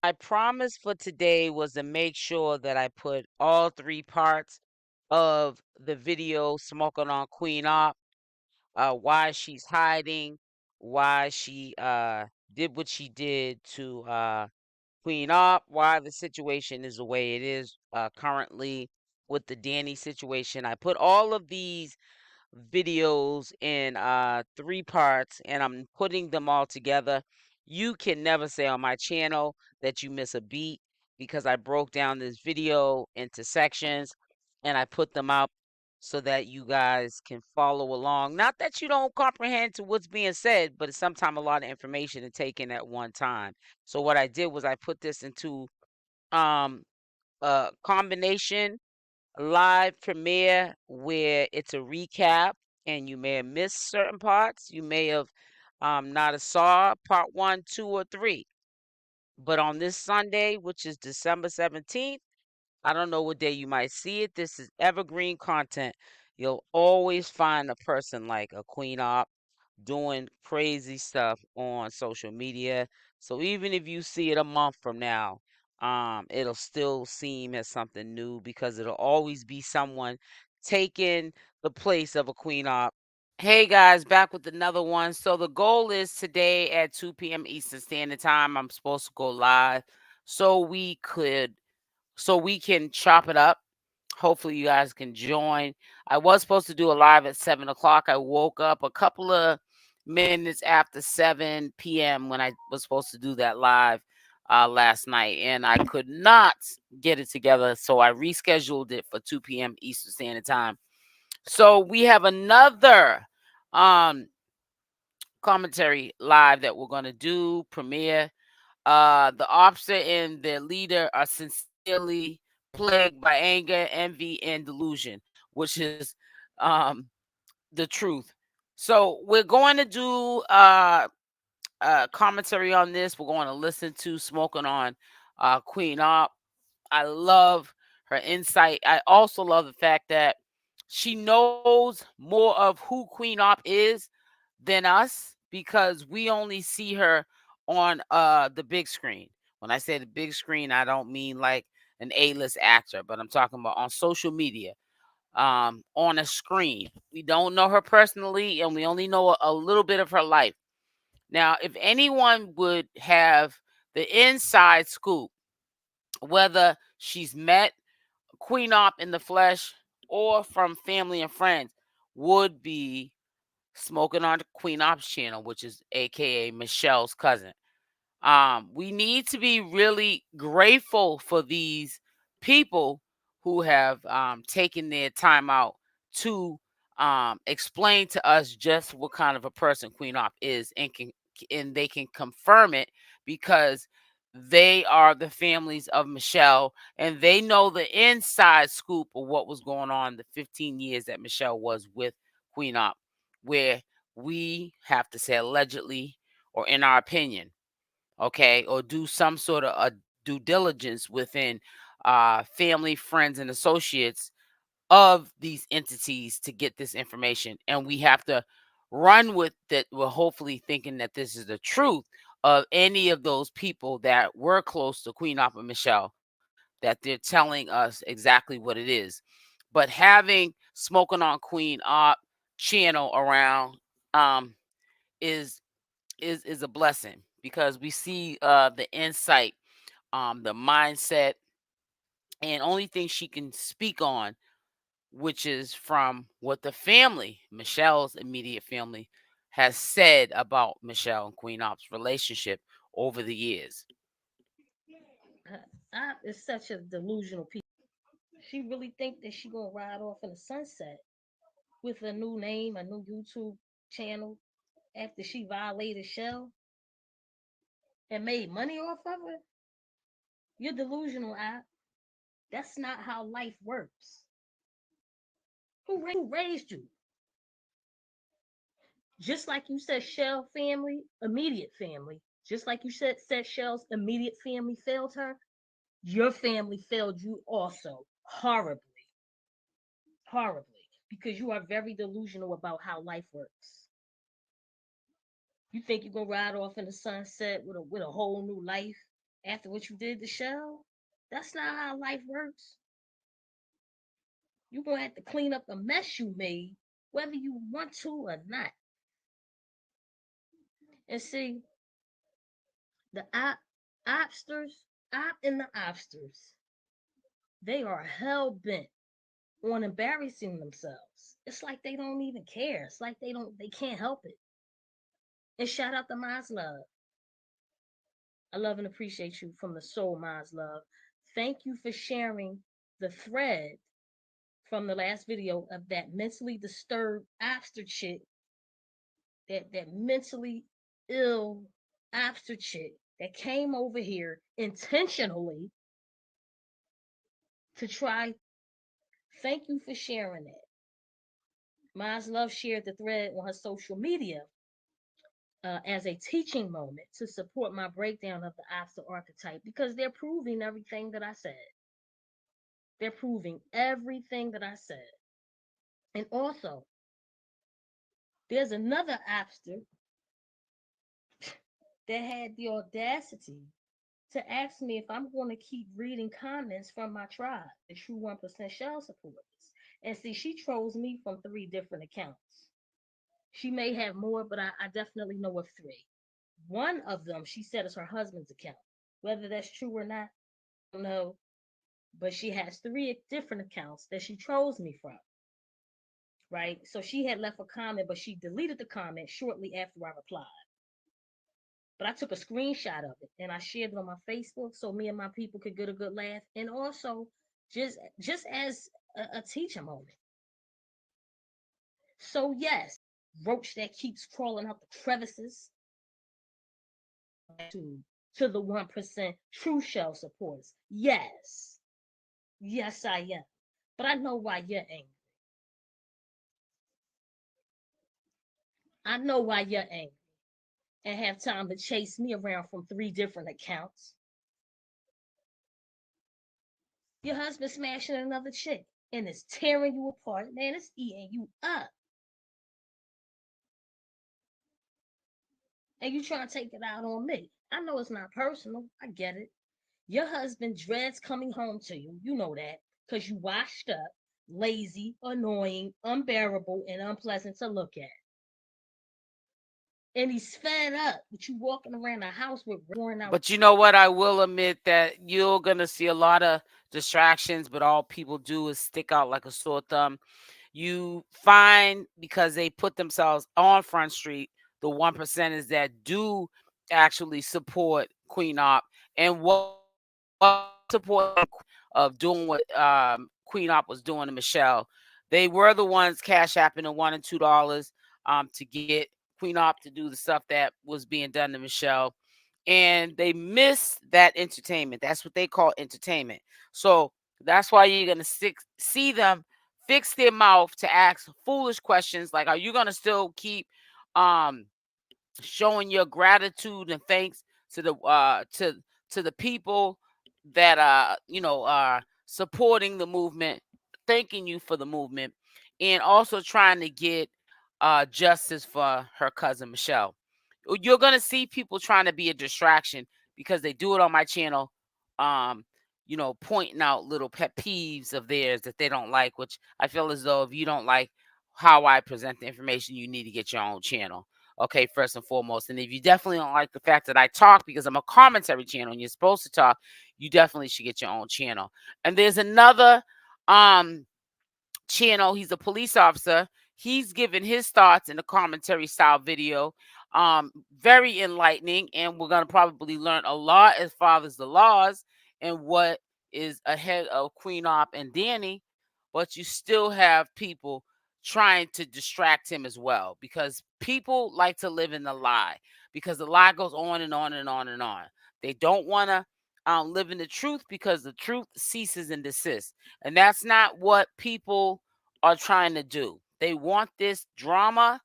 My promise for today was to make sure that I put all three parts of the video smoking on Queen Opp, why she's hiding, why she did what she did to Queen Opp, why the situation is the way it is currently with the Danny situation. I put all of these videos in three parts and I'm putting them all together. You can never say on my channel that you miss a beat because I broke down this video into sections and I put them out so that you guys can follow along. Not that you don't comprehend to what's being said, but it's sometimes a lot of information to take in at one time. So what I did was I put this into um a combination live premiere where it's a recap and you may have missed certain parts. You may have not have saw part one, two, or three. But on this Sunday, which is December 17th, I don't know what day you might see it. This is evergreen content. You'll always find a person like a Queen Opp doing crazy stuff on social media. So even if you see it a month from now, it'll still seem as something new because it'll always be someone taking the place of a Queen Opp. Hey guys, back with another one. So the goal is today at 2 p.m. Eastern Standard Time. I'm supposed to go live so we can chop it up. Hopefully, you guys can join. I was supposed to do a live at 7 o'clock. I woke up a couple of minutes after 7 p.m. when I was supposed to do that live last night, and I could not get it together. So I rescheduled it for 2 p.m. Eastern Standard Time. So we have another um, commentary live that we're going to do, premiere. The officer and their leader are sincerely plagued by anger, envy, and delusion, which is the truth. So we're going to do commentary on this. We're going to listen to Smoking on Queen Opp. I love her insight. I also love the fact that she knows more of who Queen Opp is than us because we only see her on the big screen. When I say the big screen, I don't mean like an A-list actor, but I'm talking about on social media, on a screen. We don't know her personally, and we only know a little bit of her life. Now, if anyone would have the inside scoop, whether she's met Queen Opp in the flesh or from family and friends, would be Smoking on Queen Opp's channel, which is AKA Michelle's cousin. We need to be really grateful for these people who have taken their time out to explain to us just what kind of a person Queen Opp is, and they can confirm it because they are the families of Michelle and they know the inside scoop of what was going on the 15 years that Michelle was with Queen Opp, where we have to say allegedly or in our opinion, okay, or do some sort of a due diligence within family, friends, and associates of these entities to get this information. And we have to run with it. We're hopefully thinking that this is the truth of any of those people that were close to Queen Opp and Michelle, that they're telling us exactly what it is. But having Smoking on Queen Opp channel around um, is is a blessing because we see the insight, the mindset, and only thing she can speak on, which is from what the family, Michelle's immediate family, has said about Michelle and Queen Opp's relationship over the years. I is such a delusional piece. She really think that she gonna ride off in the sunset with a new name, a new YouTube channel after she violated Shell and made money off of it. You're delusional, I. That's not how life works. Who raised you? Just like you said, Shell family, immediate family. Just like you said Shell's immediate family failed her. Your family failed you also horribly, horribly, because you are very delusional about how life works. You think you're gonna ride off in the sunset with a whole new life after what you did to Shell. That's not how life works. You're gonna have to clean up the mess you made, whether you want to or not. And see, the obsters, op and the obsters, they are hell bent on embarrassing themselves. It's like they don't even care. It's like they can't help it. And shout out to Maz Love. I love and appreciate you from the soul, Maz Love. Thank you for sharing the thread from the last video of that mentally disturbed obster chick, that mentally ill obster chick that came over here intentionally to try. Thank you for sharing that. Maz Love shared the thread on her social media as a teaching moment to support my breakdown of the obster archetype because they're proving everything that I said. They're proving everything that I said. And also, there's another obster that had the audacity to ask me if I'm going to keep reading comments from my tribe, the true 1% shell supporters. And see, she trolls me from 3 different accounts. She may have more, but I definitely know of 3. One of them, she said, is her husband's account. Whether that's true or not, I don't know. But she has 3 different accounts that she trolls me from, right? So she had left a comment, but she deleted the comment shortly after I replied. But I took a screenshot of it and I shared it on my Facebook so me and my people could get a good laugh. And also just as a teacher moment. So yes, roach that keeps crawling out the crevices to the 1% true shell supporters. Yes. Yes, I am. But I know why you're angry. I know why you're angry and have time to chase me around from 3 different accounts. Your husband smashing another chick and it's tearing you apart. Man, it's eating you up. And you trying to take it out on me. I know it's not personal. I get it. Your husband dreads coming home to you. You know that. Because you washed up, lazy, annoying, unbearable, and unpleasant to look at. And he's fed up with you walking around the house with worn out. But you know what? I will admit that you're gonna see a lot of distractions, but all people do is stick out like a sore thumb. You find because they put themselves on Front Street, the 1%ers that do actually support Queen Opp and what support of doing what Queen Opp was doing to Michelle. They were the ones cash apping the $1 and $2 to get Queen Opp to do the stuff that was being done to Michelle. And they missed that entertainment. That's what they call entertainment. So that's why you're gonna see them fix their mouth to ask foolish questions like, "Are you gonna still keep um showing your gratitude and thanks to the people that are supporting the movement, thanking you for the movement, and also trying to get justice for her cousin Michelle." You're gonna see people trying to be a distraction because they do it on my channel, um pointing out little pet peeves of theirs that they don't like, which I feel as though if you don't like how I present the information, you need to get your own channel. Okay, first and foremost. And if you definitely don't like the fact that I talk because I'm a commentary channel and you're supposed to talk, you definitely should get your own channel. And there's another um channel. He's a police officer. He's given his thoughts in a commentary style video. Very enlightening, and we're gonna probably learn a lot as far as the laws and what is ahead of Queen Opp and Danny. But you still have people trying to distract him as well because people like to live in the lie because the lie goes on and on and on and on. They don't want to live in the truth because the truth ceases and desists. And that's not what people are trying to do. They want this drama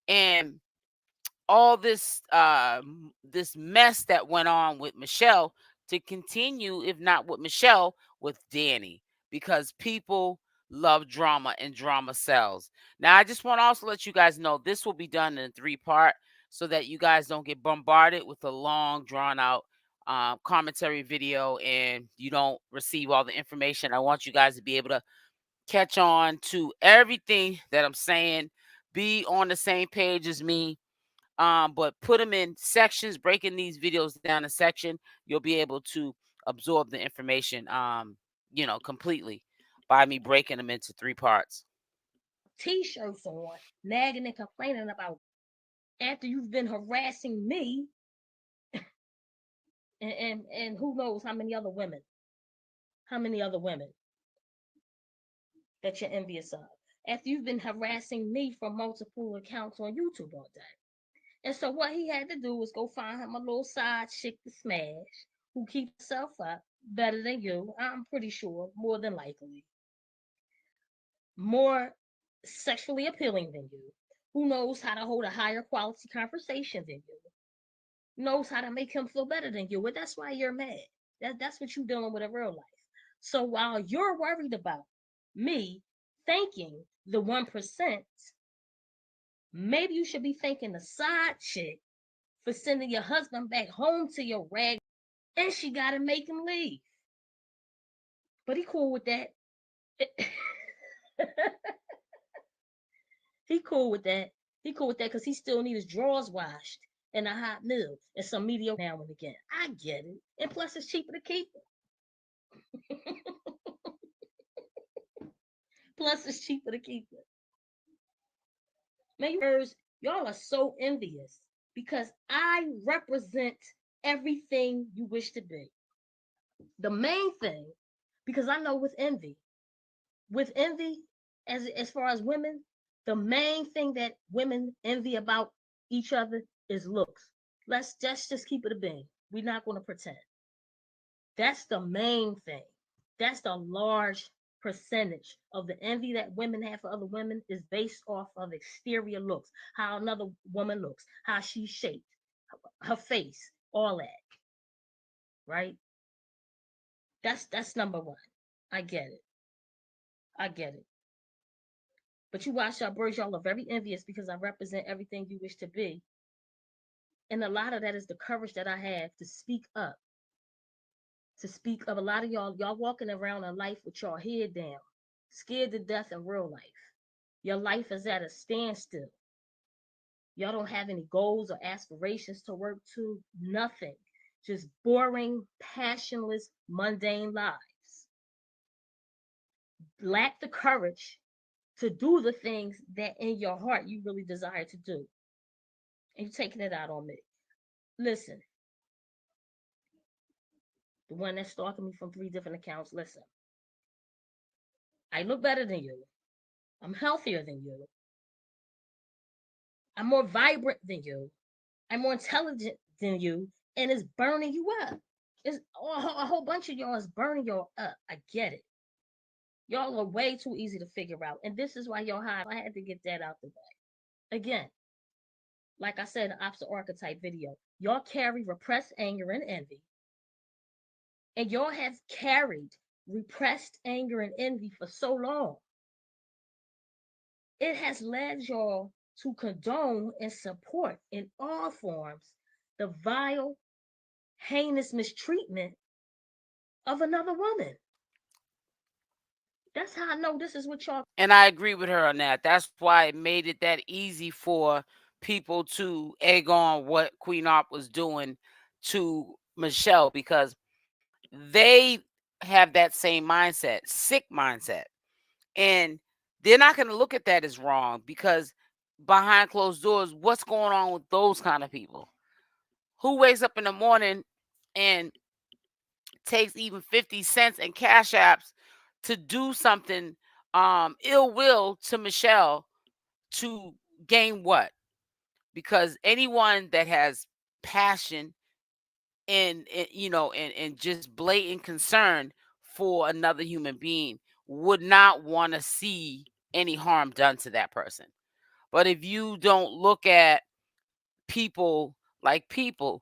and all this mess that went on with Michelle to continue, if not with Michelle, with Danny, because people love drama and drama sells. Now, I just want to also let you guys know this will be done in 3 part so that you guys don't get bombarded with a long, drawn out commentary video and you don't receive all the information. I want you guys to be able to catch on to everything that I'm saying, be on the same page as me. But put them in sections, breaking these videos down in section. You'll be able to absorb the information, completely by me breaking them into three parts. T-shirts on, nagging and complaining about after you've been harassing me and who knows how many other women that you're envious of. After you've been harassing me from multiple accounts on YouTube all day. And so what he had to do was go find him a little side chick to smash who keeps herself up better than you. I'm pretty sure, more than likely. More sexually appealing than you. Who knows how to hold a higher quality conversation than you. Knows how to make him feel better than you. And that's why you're mad. That's what you're dealing with in real life. So while you're worried about me thanking the 1%, maybe you should be thanking the side chick for sending your husband back home to your rag, and she got to make him leave. But he cool with that. he cool with that. He cool with that because he still need his drawers washed and a hot meal and some mediocre now and again. I get it. And plus, it's cheaper to keep it. Plus, it's cheaper to keep it. Man, y'all are so envious because I represent everything you wish to be. The main thing, because I know with envy, as far as women, the main thing that women envy about each other is looks. Let's just keep it a bean. We're not going to pretend. That's the main thing. That's the large percentage of the envy that women have for other women is based off of exterior looks, how another woman looks, how she's shaped, her face, all that. Right? That's number one. I get it. I get it. But you watch y'all birds, y'all are very envious because I represent everything you wish to be. And a lot of that is the courage that I have to speak up. To speak up. A lot of y'all walking around in life with your head down, scared to death in real life. Your life is at a standstill. Y'all don't have any goals or aspirations to work to, nothing. Just boring, passionless, mundane lives. Lack the courage to do the things that in your heart you really desire to do. And you're taking it out on me. Listen, the one that's stalking me from 3 different accounts, listen. I look better than you. I'm healthier than you. I'm more vibrant than you. I'm more intelligent than you. And it's burning you up. It's a whole bunch of y'all is burning y'all up. I get it. Y'all are way too easy to figure out. And this is why y'all hide. I had to get that out the way. Again, like I said in the opposite archetype video, y'all carry repressed anger and envy. And y'all have carried repressed anger and envy for so long. It has led y'all to condone and support in all forms the vile, heinous mistreatment of another woman. That's how I know this is what y'all. And I agree with her on that. That's why it made it that easy for people to egg on what Queen Opp was doing to Michelle because they have that same mindset, sick mindset. And they're not going to look at that as wrong because behind closed doors, what's going on with those kind of people? Who wakes up in the morning and takes even 50 cents and cash apps to do something ill will to Michelle to gain what? Because anyone that has passion and just blatant concern for another human being would not want to see any harm done to that person. But if you don't look at people like people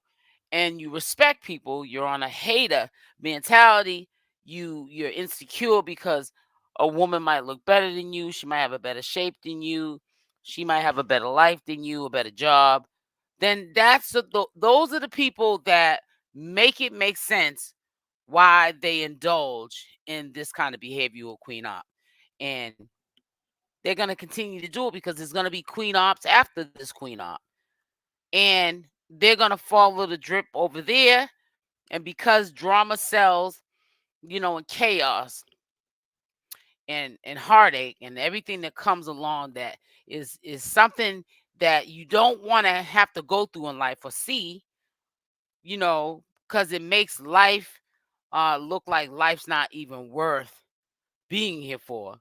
and you respect people, you're on a hater mentality. You're insecure because a woman might look better than you, she might have a better shape than you, she might have a better life than you, a better job. Then those are the people that make it make sense why they indulge in this kind of behavior with Queen Op. And they're going to continue to do it because there's going to be Queen Ops after this Queen Op. And they're going to follow the drip over there. And because drama sells, and chaos and heartache and everything that comes along that is something that you don't want to have to go through in life or see, because it makes life look like life's not even worth being here for,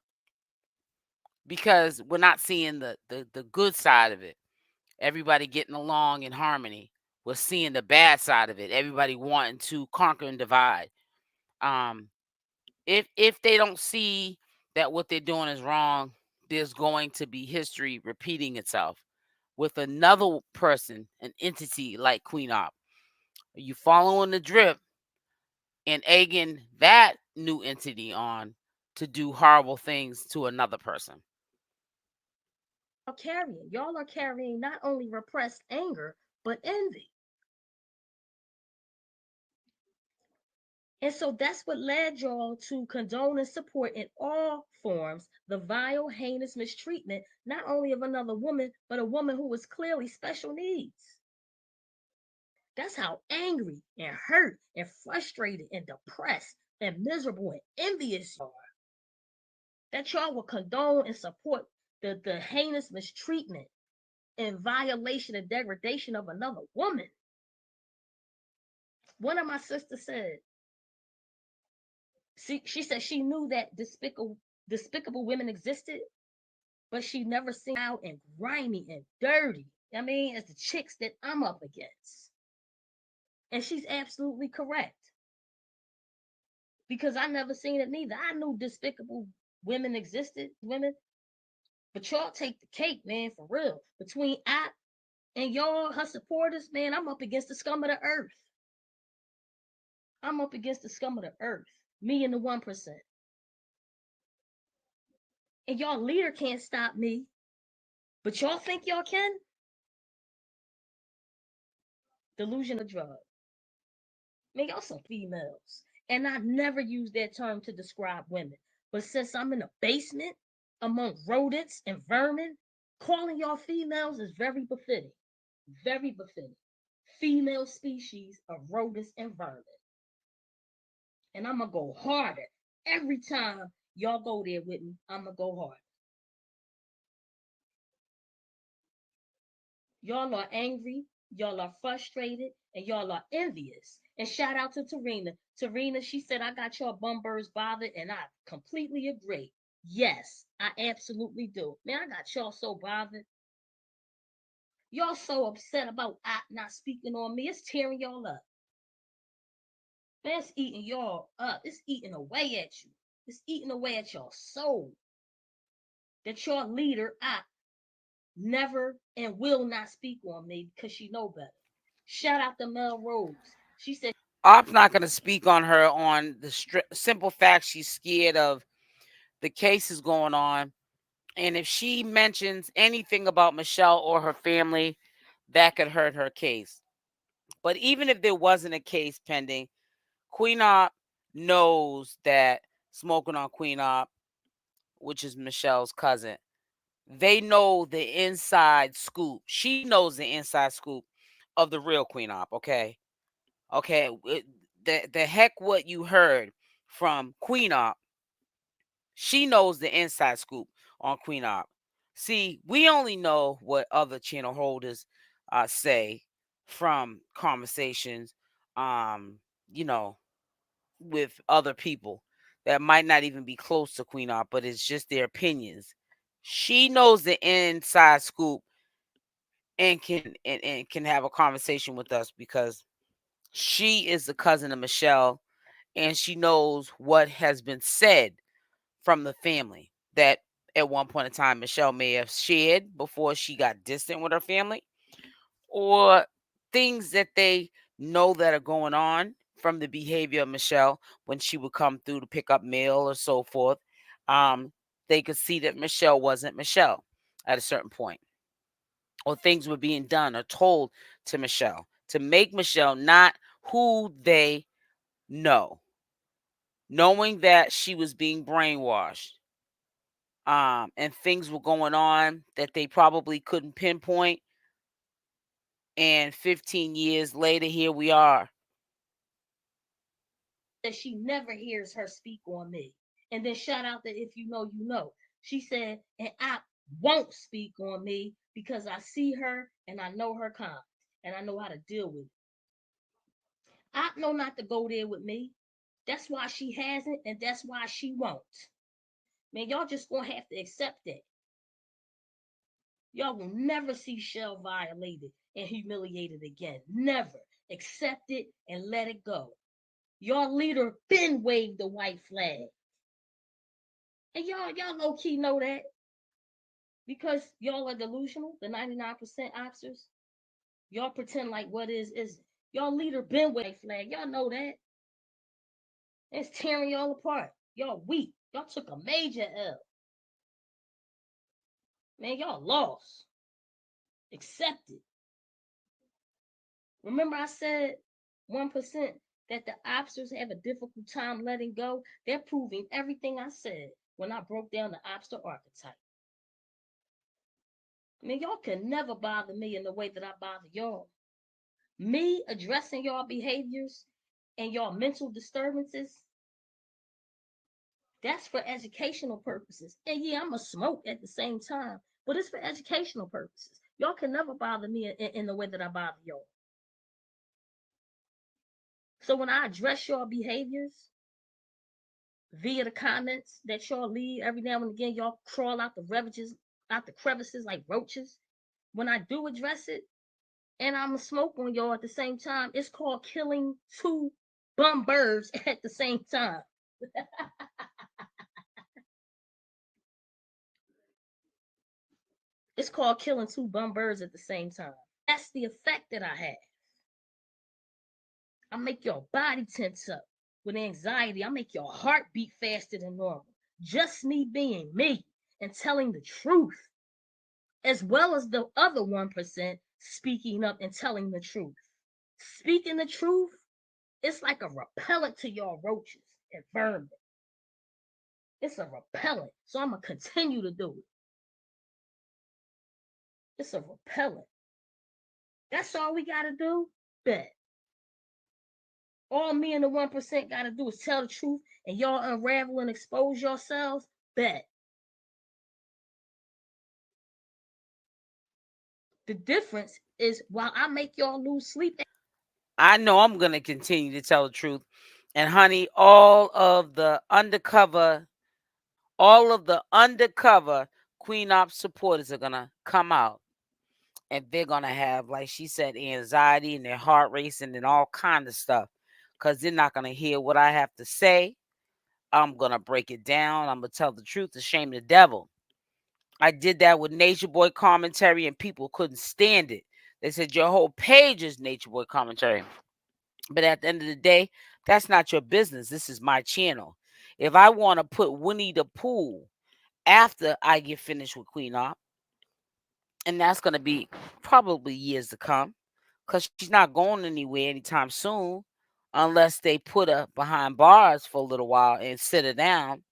because we're not seeing the good side of it. Everybody getting along in harmony. We're seeing the bad side of it. Everybody wanting to conquer and divide. Um, if they don't see that what they're doing is wrong, there's going to be history repeating itself with another person, an entity like Queen Op. You following the drip and egging that new entity on to do horrible things to another person. Y'all are carrying not only repressed anger, but envy. And so that's what led y'all to condone and support in all forms the vile, heinous mistreatment, not only of another woman, but a woman who was clearly special needs. That's how angry and hurt and frustrated and depressed and miserable and envious y'all are. That y'all will condone and support the heinous mistreatment and violation and degradation of another woman. One of my sisters said, she said she knew that despicable women existed, but she never seen out and grimy and dirty. I mean, as the chicks that I'm up against. And she's absolutely correct. Because I never seen it neither. I knew despicable women existed, but y'all take the cake, man, for real. Between I and y'all, her supporters, man, I'm up against the scum of the earth. I'm up against the scum of the earth. Me and the 1%. And y'all leader can't stop me. But y'all think y'all can? Delusion of drug. Man, y'all some females. And I never use that term to describe women. But since I'm in a basement among rodents and vermin, calling y'all females is very befitting. Very befitting. Female species of rodents and vermin. And I'm going to go harder. Every time y'all go there with me, I'm going to go harder. Y'all are angry, y'all are frustrated, and y'all are envious. And shout out to Tarina. Tarina, she said, I got y'all bumbers bothered, and I completely agree. Yes, I absolutely do. Man, I got y'all so bothered. Y'all so upset about I not speaking on me. It's tearing y'all up. Man, it's eating y'all up. It's eating away at you. It's eating away at your soul. That your leader, I never and will not speak on me because she know better. Shout out to Mel Rose. She said, I'm not going to speak on her on the simple fact she's scared of the cases going on. And if she mentions anything about Michelle or her family, that could hurt her case. But even if there wasn't a case pending, Queen Op knows that smoking on Queen Op, which is Michelle's cousin, they know the inside scoop. She knows the inside scoop of the real Queen Op, okay? Okay, the heck what you heard from Queen Op, she knows the inside scoop on Queen Op. See, we only know what other channel holders say from conversations, um, you know, with other people that might not even be close to Queen Op, but it's just their opinions. She knows the inside scoop and can have a conversation with us because she is the cousin of Michelle and she knows what has been said from the family that at one point in time Michelle may have shared before she got distant with her family, or things that they know that are going on from the behavior of Michelle when she would come through to pick up mail or so forth. Um, they could see that Michelle wasn't Michelle at a certain point, or things were being done or told to Michelle to make Michelle not who they know, knowing that she was being brainwashed, and things were going on that they probably couldn't pinpoint. And 15 years later, here we are. That she never hears her speak on me. And then shout out that if you know, you know. She said, and I won't speak on me because I see her and I know her comments and I know how to deal with it. I know not to go there with me. That's why she hasn't, and that's why she won't. Man, y'all just gonna have to accept that. Y'all will never see Shell violated and humiliated again. Never. Accept it and let it go. Your leader been waved the white flag. And y'all low key know that because y'all are delusional, the 99% opsters. Y'all pretend like what is y'all leader been with a flag. Y'all know that. It's tearing y'all apart. Y'all weak. Y'all took a major L. Man, y'all lost. Accept it. Remember I said 1% that the obsters have a difficult time letting go? They're proving everything I said when I broke down the obster archetype. I mean, y'all can never bother me in the way that I bother y'all. Me addressing y'all behaviors and y'all mental disturbances, that's for educational purposes. And yeah, I'm a smoke at the same time, but it's for educational purposes. Y'all can never bother me in the way that I bother y'all. So when I address y'all behaviors via the comments that y'all leave every now and again, y'all crawl out the crevices, out the crevices like roaches. When I do address it, and I'm a smoke on y'all at the same time, it's called killing two bum birds at the same time. It's called killing two bum birds at the same time. That's the effect that I have. I make your body tense up with anxiety. I make your heart beat faster than normal. Just me being me and telling the truth, as well as the other 1% speaking up and telling the truth. Speaking the truth, it's like a repellent to y'all roaches and vermin. It's a repellent. So I'm going to continue to do it. It's a repellent. That's all we got to do? Bet. All me and the 1% got to do is tell the truth and y'all unravel and expose yourselves? Bet. The difference is while I make y'all lose sleep. I know I'm going to continue to tell the truth. And honey, all of the undercover Queen Opp supporters are going to come out, and they're going to have, like she said, anxiety and their heart racing and all kind of stuff, because they're not going to hear what I have to say. I'm going to break it down. I'm going to tell the truth to shame the devil. I did that with Nature Boy commentary, and people couldn't stand it. They said, your whole page is Nature Boy commentary. But at the end of the day, that's not your business. This is my channel. If I want to put Winnie the Pooh after I get finished with Queen Opp, and that's going to be probably years to come, because she's not going anywhere anytime soon unless they put her behind bars for a little while and sit her down.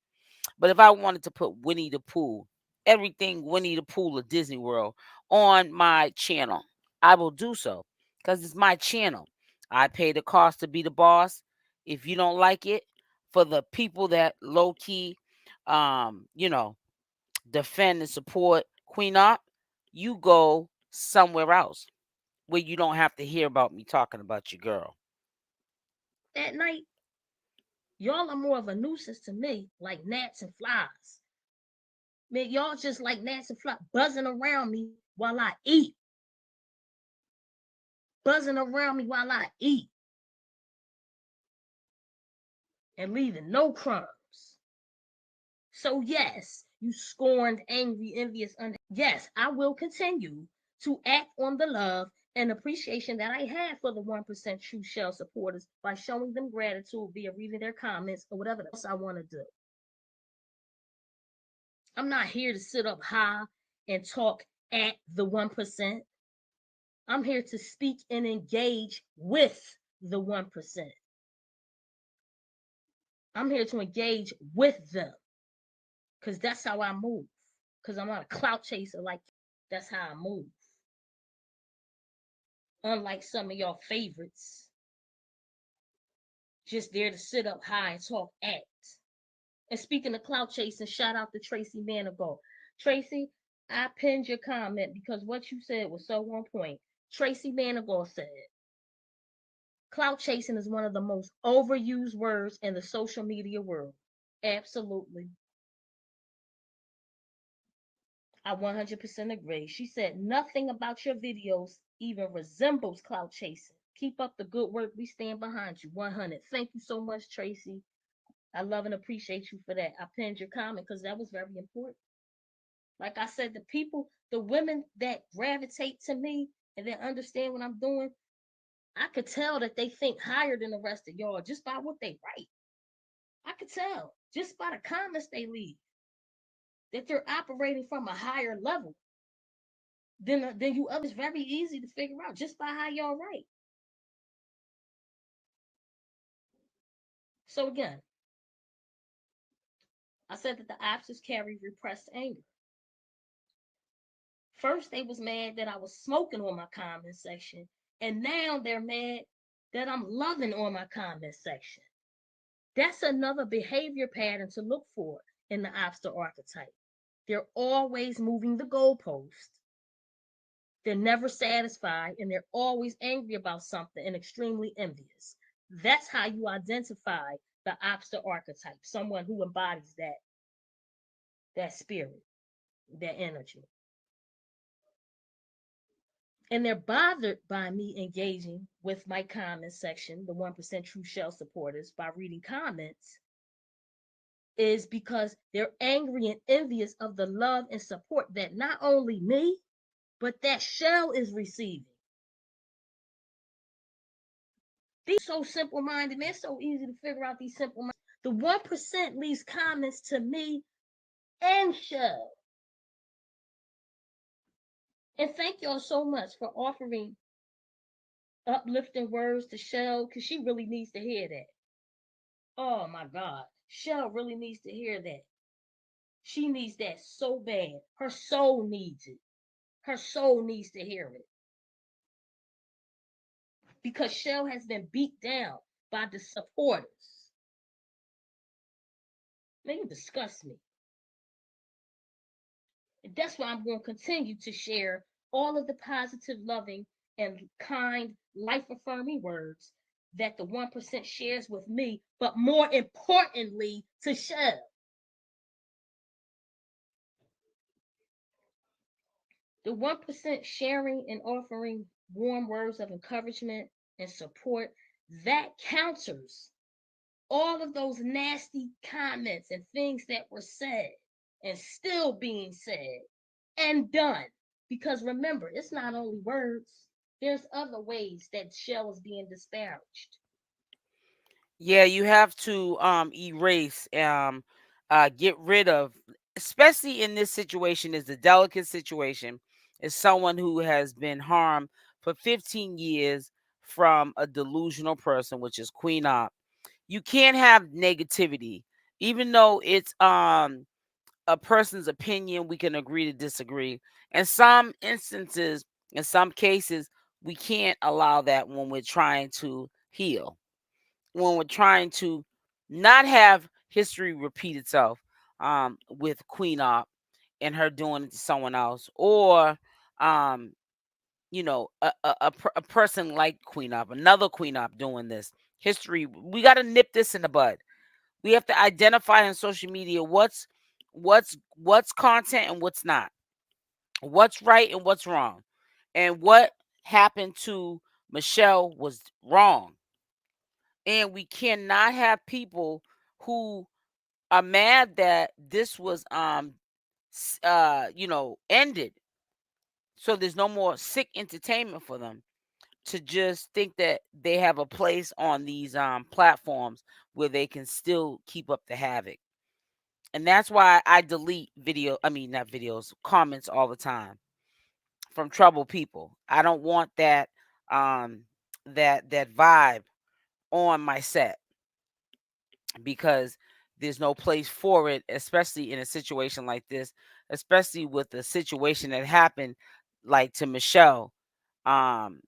But if I wanted to put Winnie the Pooh, everything Winnie the Pooh of Disney World on my channel, I will do so because it's my channel. I pay the cost to be the boss. If you don't like it, for the people that low key, you know, defend and support Queen Opp, you go somewhere else where you don't have to hear about me talking about your girl. At night, y'all are more of a nuisance to me, like gnats and flies. Man, y'all just like gnats and flies buzzing around me while I eat. Buzzing around me while I eat. And leaving no crumbs. So, yes, you scorned, angry, envious, yes, I will continue to act on the love and appreciation that I have for the 1% True Shell supporters by showing them gratitude via reading their comments or whatever else I want to do. I'm not here to sit up high and talk at the 1%. I'm here to speak and engage with the 1%. I'm here to engage with them because that's how I move. Because I'm not a clout chaser like that's how I move. Unlike some of y'all favorites, just there to sit up high and talk act. And speaking of clout chasing, shout out to Tracy Manigault. Tracy, I pinned your comment because what you said was so on point. Tracy Manigault said, clout chasing is one of the most overused words in the social media world. Absolutely. I 100% agree. She said, nothing about your videos even resembles clout chasing. Keep up the good work. We stand behind you. 100. Thank you so much, Tracy. I love and appreciate you for that. I pinned your comment because that was very important. Like I said, the people, the women that gravitate to me and that understand what I'm doing, I could tell that they think higher than the rest of y'all just by what they write. I could tell just by the comments they leave that they're operating from a higher level than you others. Very easy to figure out just by how y'all write. So again, I said that the options carry repressed anger. First, they was mad that I was smoking on my comment section, and now they're mad that I'm loving on my comment section. That's another behavior pattern to look for in the obstacle archetype. They're always moving the goalpost. They're never satisfied and they're always angry about something and extremely envious. That's how you identify the obstacle archetype, someone who embodies that spirit, that energy. And they're bothered by me engaging with my comment section, the 1% True Shell supporters, by reading comments, is because they're angry and envious of the love and support that not only me, but that Shell is receiving. These so simple minded, man. It's so easy to figure out these simple minded. The 1% leaves comments to me and Shell. And thank y'all so much for offering uplifting words to Shell because she really needs to hear that. Oh my God. Shell really needs to hear that. She needs that so bad. Her soul needs it. Her soul needs to hear it. Because Shell has been beat down by the supporters. Man, you disgust me. And that's why I'm going to continue to share all of the positive, loving, and kind, life affirming words that the 1% shares with me, but more importantly, to Shell. The 1% sharing and offering warm words of encouragement and support that counters all of those nasty comments and things that were said and still being said and done. Because remember, it's not only words, there's other ways that Shell is being disparaged. Yeah, you have to erase, get rid of, especially in this situation, is a delicate situation. Is someone who has been harmed for 15 years from a delusional person, which is Queen Opp. You can't have negativity, even though it's a person's opinion. We can agree to disagree. In some instances, in some cases, we can't allow that when we're trying to heal, when we're trying to not have history repeat itself, with Queen Op and her doing it to someone else, or um, a person like Queen Op, another Queen Op doing this. History, we got to nip this in the bud. We have to identify on social media what's content and what's not, what's right and what's wrong, and what happened to Michelle was wrong. And we cannot have people who are mad that this was ended, so there's no more sick entertainment for them, to just think that they have a place on these platforms where they can still keep up the havoc. And that's why I delete not videos, comments all the time from troubled people. I don't want that vibe on my set because there's no place for it, especially in a situation like this, especially with the situation that happened like to Michelle. Um,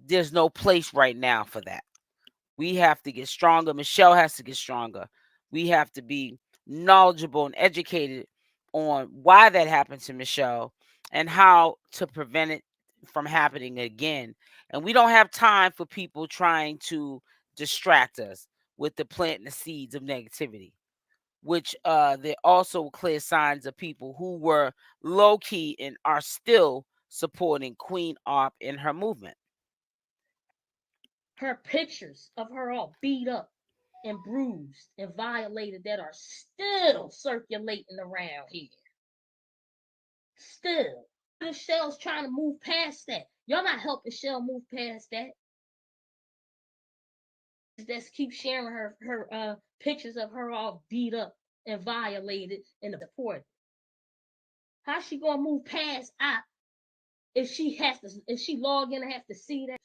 there's no place right now for that. We have to get stronger. Michelle has to get stronger. We have to be knowledgeable and educated on why that happened to Michelle and how to prevent it from happening again. And we don't have time for people trying to distract us with the planting the seeds of negativity, which there also clear signs of people who were low key and are still supporting Queen Opp in her movement. Her pictures of her all beat up and bruised and violated that are still circulating around here. Still. This Shell's trying to move past that. Y'all not helping Shell move past that. Just keep sharing her pictures of her all beat up and violated and deported. How's she gonna move past I if she log in and have to see that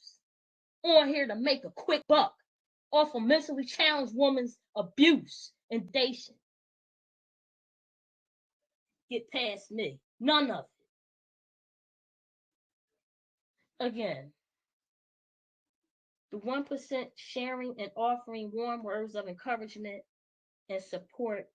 on here to make a quick buck off a mentally challenged woman's abuse and dation? Get past me. None of it. Again, the 1% sharing and offering warm words of encouragement and support,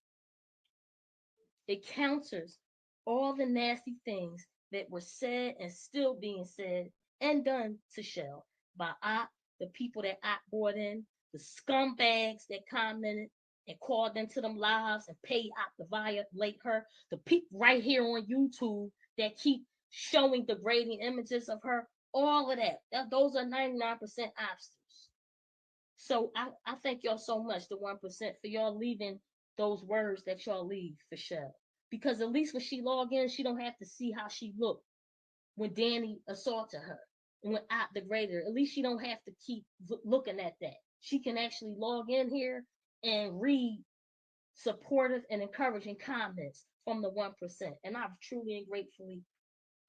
it counters all the nasty things that were said and still being said and done to Shell by Op, the people that Op brought in, the scumbags that commented and called into them lives and paid Op to violate her, the people right here on YouTube that keep showing degrading images of her, all of that. Those are 99% obstacles. So I thank y'all so much, the 1%, for y'all leaving those words that y'all leave for Shell. Because at least when she log in, she don't have to see how she looked when Danny assaulted her and when I degraded her. At least she don't have to keep looking at that. She can actually log in here and read supportive and encouraging comments from the 1%. And I truly and gratefully,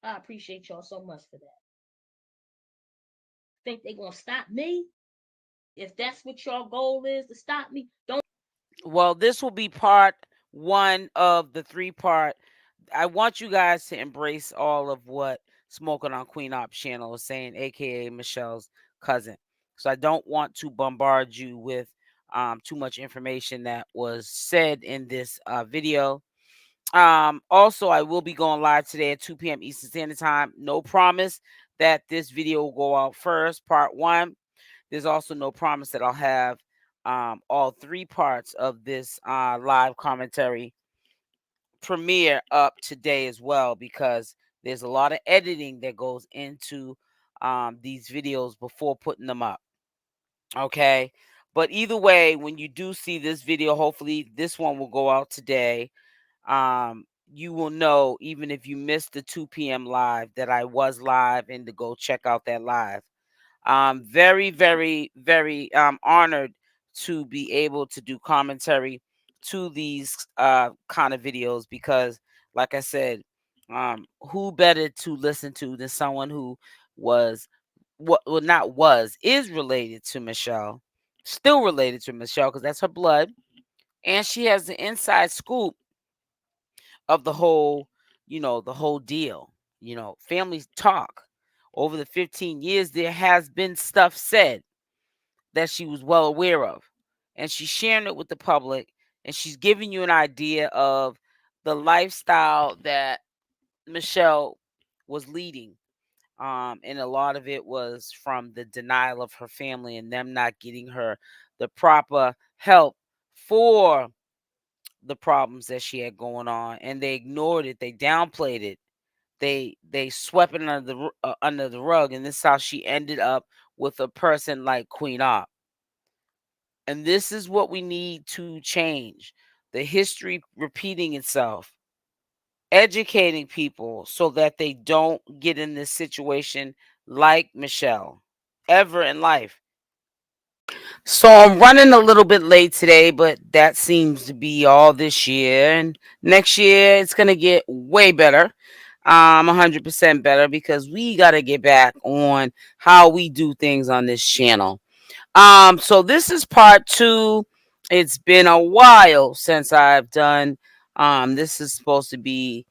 I appreciate y'all so much for that. Think they gonna stop me? If that's what your goal is to stop me, don't. Well, this will be part one of the three-part. I want you guys to embrace all of what Smoking on Queen Op channel is saying, aka Michelle's cousin. So I don't want to bombard you with too much information that was said in this video. Also, I will be going live today at 2 p.m. Eastern Standard Time. No promise that this video will go out first, part one. There's also no promise that I'll have all three parts of this live commentary premiere up today as well, because there's a lot of editing that goes into these videos before putting them up. Okay. But either way, when you do see this video, hopefully this one will go out today. You will know, even if you missed the 2 p.m. live, that I was live and to go check out that live. Very, very, very honored to be able to do commentary to these kind of videos because, like I said, who better to listen to than someone who was what well not was is related to Michelle, still related to Michelle because that's her blood, and she has the inside scoop of the whole, the whole deal. Families talk. Over the 15 years, there has been stuff said that she was well aware of. And she's sharing it with the public, and she's giving you an idea of the lifestyle that Michelle was leading. And a lot of it was from the denial of her family and them not getting her the proper help for the problems that she had going on, and they ignored it, they downplayed it, they swept it under the rug, and this is how she ended up with a person like Queen Opp. And this is what we need to change: the history repeating itself, educating people so that they don't get in this situation like Michelle ever in life. So I'm running a little bit late today, but that seems to be all this year. And next year it's gonna get way better. 100% better because we gotta get back on how we do things on this channel. So this is part two. It's been a while since I've done. This is supposed to be.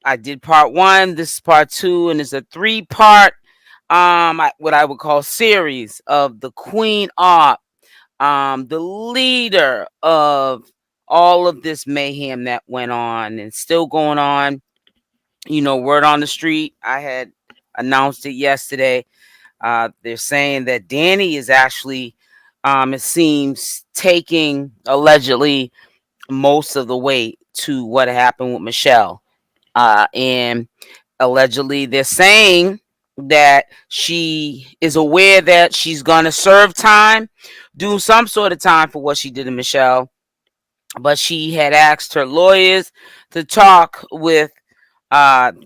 I did part one. This is part two, and it's a three-part. What I would call series of the Queen Opp, the leader of all of this mayhem that went on and still going on. Word on the street. I had announced it yesterday. They're saying that Danny is actually, it seems, taking allegedly most of the weight to what happened with Michelle. And allegedly, they're saying that she is aware that she's going to serve time, do some sort of time for what she did to Michelle. But she had asked her lawyers to talk with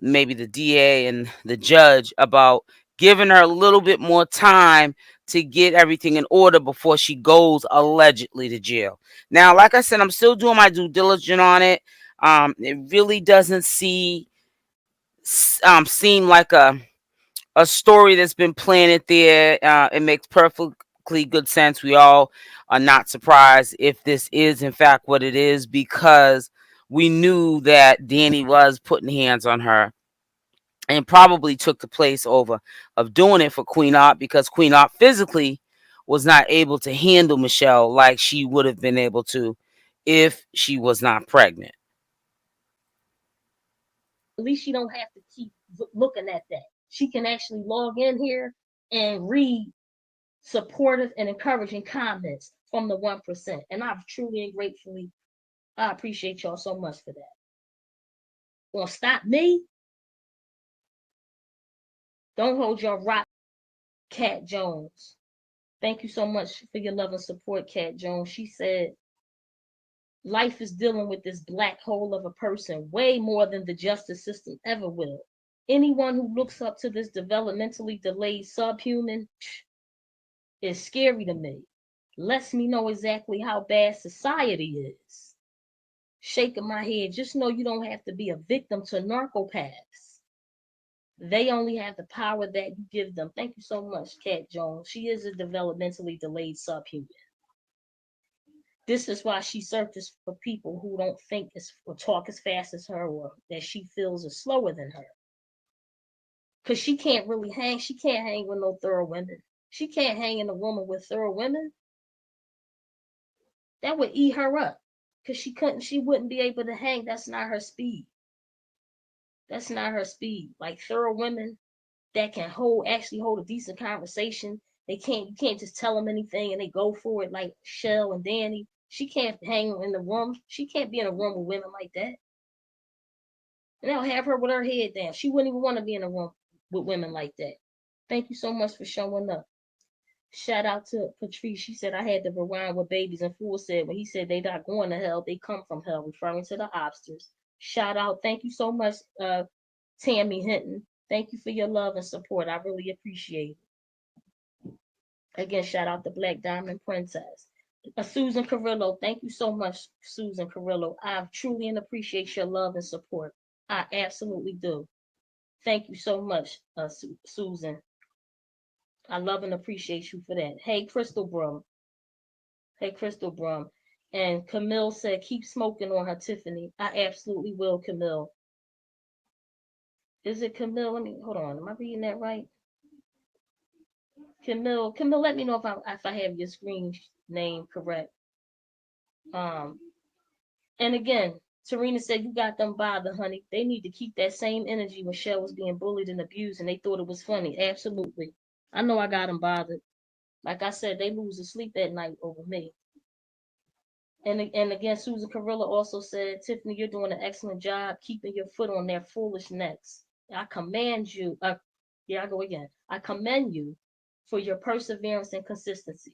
maybe the DA and the judge about giving her a little bit more time to get everything in order before she goes allegedly to jail. Now, like I said, I'm still doing my due diligence on it. It really doesn't seem like a story that's been planted there. It makes perfectly good sense. We all are not surprised if this is in fact what it is, because we knew that Danny was putting hands on her and probably took the place over of doing it for Queen Opp, because Queen Opp physically was not able to handle Michelle like she would have been able to if she was not pregnant. At least she don't have to keep looking at that. She can actually log in here and read supportive and encouraging comments from the 1%. And I've truly and gratefully, I appreciate y'all so much for that. Gonna stop me? Don't hold your rock, Cat Jones. Thank you so much for your love and support, Cat Jones. She said, life is dealing with this black hole of a person way more than the justice system ever will. Anyone who looks up to this developmentally delayed subhuman is scary to me. Lets me know exactly how bad society is. Shaking my head, just know you don't have to be a victim to narcopaths. They only have the power that you give them. Thank you so much, Kat Jones. She is a developmentally delayed subhuman. This is why she searches for people who don't think or talk as fast as her, or that she feels are slower than her. Because she can't really hang. She can't hang with no thorough women. She can't hang in a woman with thorough women. That would eat her up. Because she wouldn't be able to hang. That's not her speed. That's not her speed. Like thorough women that can actually hold a decent conversation. You can't just tell them anything and they go for it, like Shell and Danny. She can't hang in the room. She can't be in a room with women like that. And they'll have her with her head down. She wouldn't even want to be in a room with women like that. Thank you so much for showing up. Shout out to Patrice. She said, I had to rewind what Babies and Fools said when he said they not going to hell, they come from hell, referring to the obsters. Shout out. Thank you so much, Tammy Hinton. Thank you for your love and support. I really appreciate it. Again, shout out to Black Diamond Princess. Susan Carrillo, thank you so much, Susan Carrillo. I truly and appreciate your love and support. I absolutely do. Thank you so much, Susan. I love and appreciate you for that. Hey, Crystal Brum. Hey, Crystal Brum. And Camille said, keep smoking on her, Tiffany. I absolutely will, Camille. Is it Camille? Let me hold on. Am I reading that right? Camille, let me know if I have your screen name correct. Um, and again, Serena said you got them bothered, honey. They need to keep that same energy when Shell was being bullied and abused, and they thought it was funny. Absolutely, I know I got them bothered. Like I said, they lose sleep at night over me. And again, Susan Carrillo also said, Tiffany, you're doing an excellent job keeping your foot on their foolish necks. I command you. Yeah, I go again. I commend you for your perseverance and consistency.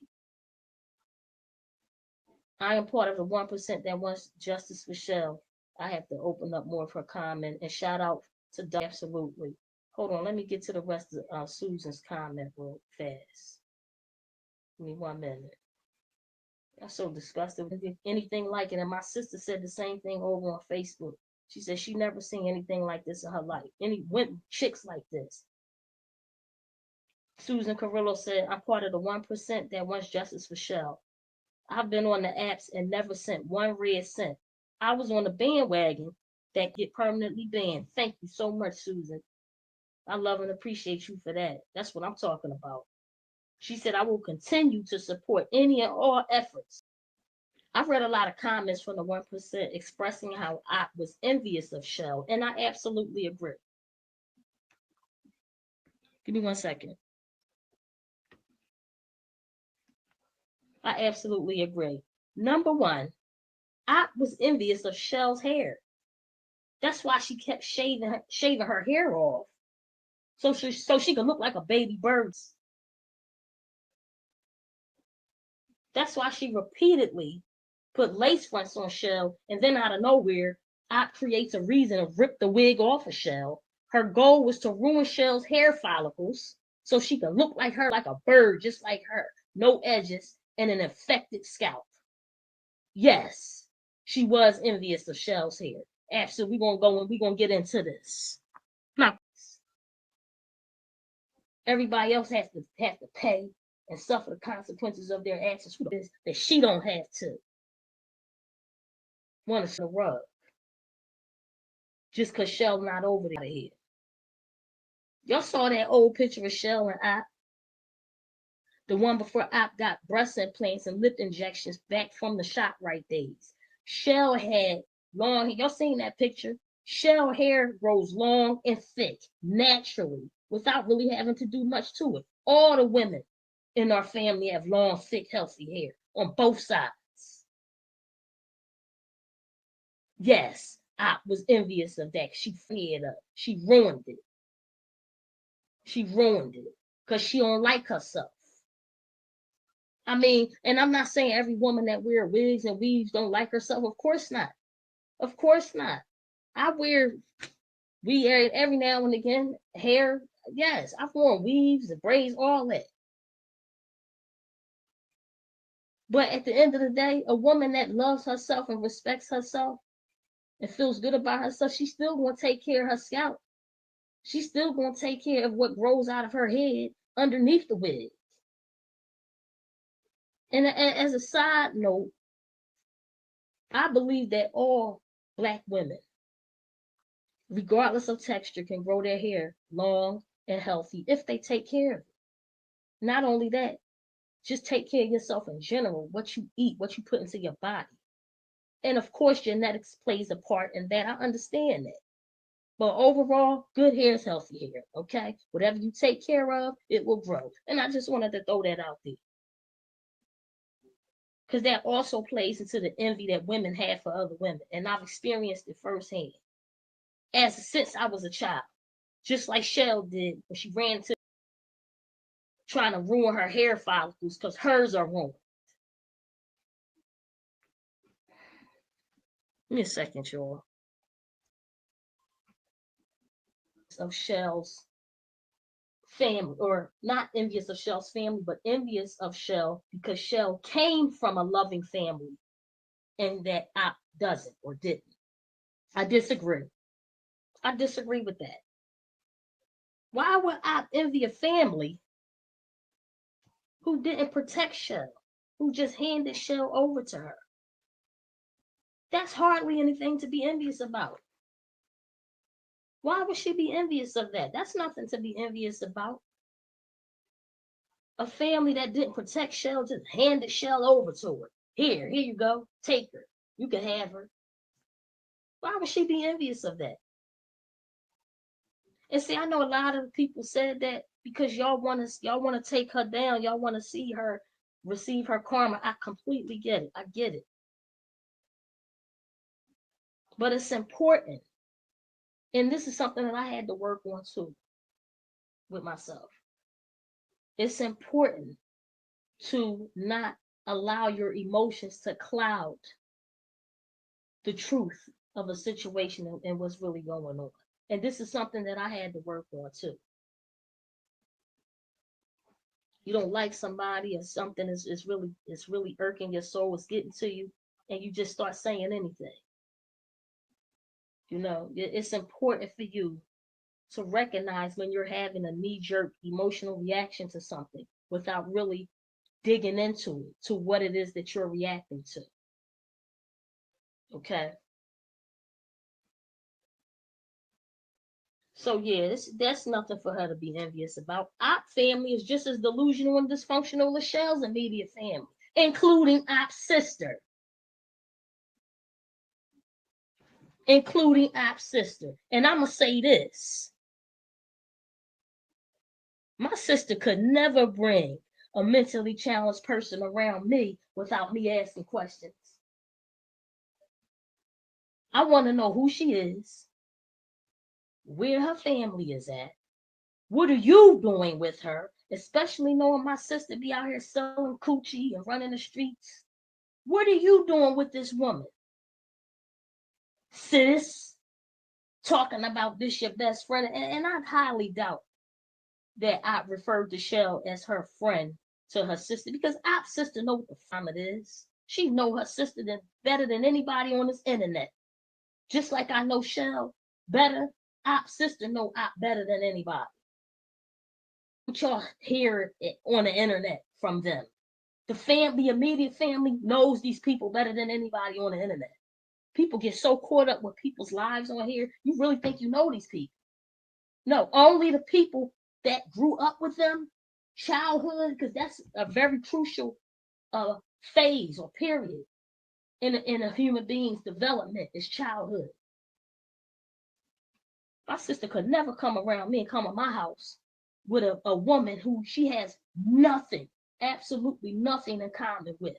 I am part of the 1% that wants justice for Shell. I have to open up more of her comment and shout out to Doug. Absolutely. Hold on, let me get to the rest of Susan's comment real fast. Give me 1 minute. I'm so disgusted with anything like it. And my sister said the same thing over on Facebook. She said she never seen anything like this in her life. Any women, chicks like this. Susan Carrillo said, I'm part of the 1% that wants justice for Shell. I've been on the apps and never sent one red cent. I was on the bandwagon that get permanently banned. Thank you so much, Susan. I love and appreciate you for that. That's what I'm talking about. She said, I will continue to support any and all efforts. I've read a lot of comments from the 1% expressing how I was envious of Shell, and I absolutely agree. Give me 1 second. I absolutely agree. Number one, I was envious of Shell's hair. That's why she kept shaving her hair off, so she could look like a baby bird. That's why she repeatedly put lace fronts on Shell, and then out of nowhere, Op creates a reason to rip the wig off of Shell. Her goal was to ruin Shell's hair follicles so she could look like her, like a bird, just like her, no edges, and an infected scalp. Yes, she was envious of Shell's hair. Absolutely, we're gonna go and we're gonna get into this. Now, everybody else has to pay and suffer the consequences of their actions. That she don't have to. Want to rug just because Shell not over there. Y'all saw that old picture of Shell and Op, the one before Op got breast implants and lip injections back from the ShopRite days. Shell had long. Y'all seen that picture? Shell hair grows long and thick naturally without really having to do much to it. All the women in our family have long, thick, healthy hair on both sides. Yes, I was envious of that. She fed up. She ruined it. She ruined it because she don't like herself. I mean, and I'm not saying every woman that wear wigs and weaves don't like herself. Of course not. Of course not. I wear weave every now and again. Hair, yes. I've worn weaves and braids, all that. But at the end of the day, a woman that loves herself and respects herself and feels good about herself, she's still going to take care of her scalp. She's still going to take care of what grows out of her head underneath the wig. And as a side note, I believe that all Black women, regardless of texture, can grow their hair long and healthy if they take care of it. Not only that, just take care of yourself in general, what you eat, what you put into your body. And of course, genetics plays a part in that. I understand that. But overall, good hair is healthy hair, okay? Whatever you take care of, it will grow. And I just wanted to throw that out there. Because that also plays into the envy that women have for other women. And I've experienced it firsthand. Since I was a child. Just like Shell did when she ran to trying to ruin her hair follicles because hers are ruined. Give me a second, y'all. Of Shell's family, or not envious of Shell's family, but envious of Shell because Shell came from a loving family and that Op doesn't or didn't. I disagree. I disagree with that. Why would Op envy a family who didn't protect Shell, who just handed Shell over to her? That's hardly anything to be envious about. Why would she be envious of that? That's nothing to be envious about. A family that didn't protect Shell just handed Shell over to her. Here you go. Take her. You can have her. Why would she be envious of that? And see, I know a lot of people said that because y'all want to take her down. Y'all want to see her receive her karma. I completely get it. I get it. But it's important. And this is something that I had to work on too with myself. It's important to not allow your emotions to cloud the truth of a situation and what's really going on. And this is something that I had to work on too. You don't like somebody or something is really irking your soul, it's getting to you, and you just start saying anything. You know, it's important for you to recognize when you're having a knee jerk emotional reaction to something without really digging into it, to what it is that you're reacting to. Okay. So yeah, that's nothing for her to be envious about. Our family is just as delusional and dysfunctional as Shell's immediate family, including Opp's sister. Including Opp's sister. And I'm gonna say this. My sister could never bring a mentally challenged person around me without me asking questions. I want to know who she is, where her family is at, what are you doing with her, especially knowing my sister be out here selling coochie and running the streets. What are you doing with this woman? Sis, talking about this your best friend, and I highly doubt that I referred to Shell as her friend to her sister because our sister know what the time it is. She know her sister better than anybody on this internet. Just like I know Shell better, our sister know Op better than anybody. What y'all hear it on the internet from them. The immediate family knows these people better than anybody on the internet. People get so caught up with people's lives on here. You really think you know these people? No, only the people that grew up with them, childhood, because that's a very crucial phase or period in a human being's development is childhood. My sister could never come around me and come to my house with a woman who she has nothing, absolutely nothing in common with.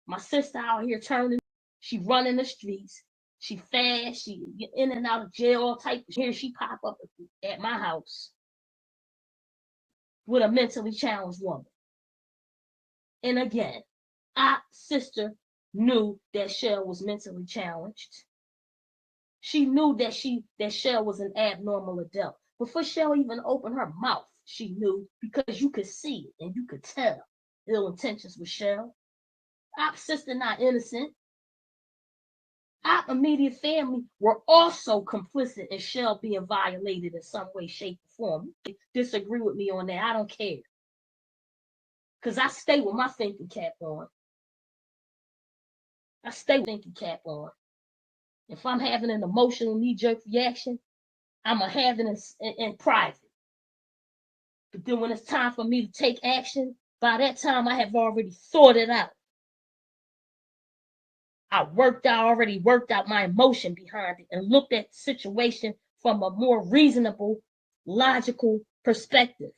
My sister out here turning, she running the streets, she fast, she get in and out of jail, all type of here she pop up at my house with a mentally challenged woman. And again, our sister knew that Shell was mentally challenged. She knew that Shell was an abnormal adult. Before Shell even opened her mouth, she knew because you could see it and you could tell ill intentions with Shell. Our sister not innocent. Our immediate family were also complicit in Shell being violated in some way, shape, or form. Disagree with me on that. I don't care. Because I stay with my thinking cap on. I stay with thinking cap on. If I'm having an emotional knee-jerk reaction, I'm going to have it in private. But then when it's time for me to take action, by that time I have already thought it out. I already worked out my emotion behind it and looked at the situation from a more reasonable, logical perspective.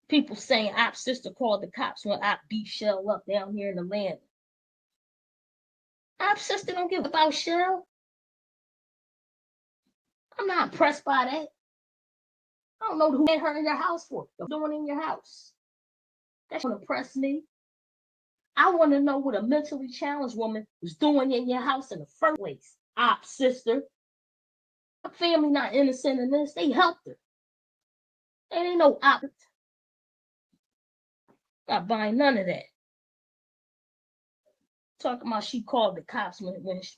People saying Opp's sister called the cops when Opp beat Shell up down here in the land. Opp's sister don't give about Shell. I'm not impressed by that. I don't know who had her in your house for. Doing in your house. That shouldn't impress me. I want to know what a mentally challenged woman was doing in your house in the first place. Opp's sister. Her family not innocent in this. They helped her. They ain't no Opp. Not buying none of that. Talking about she called the cops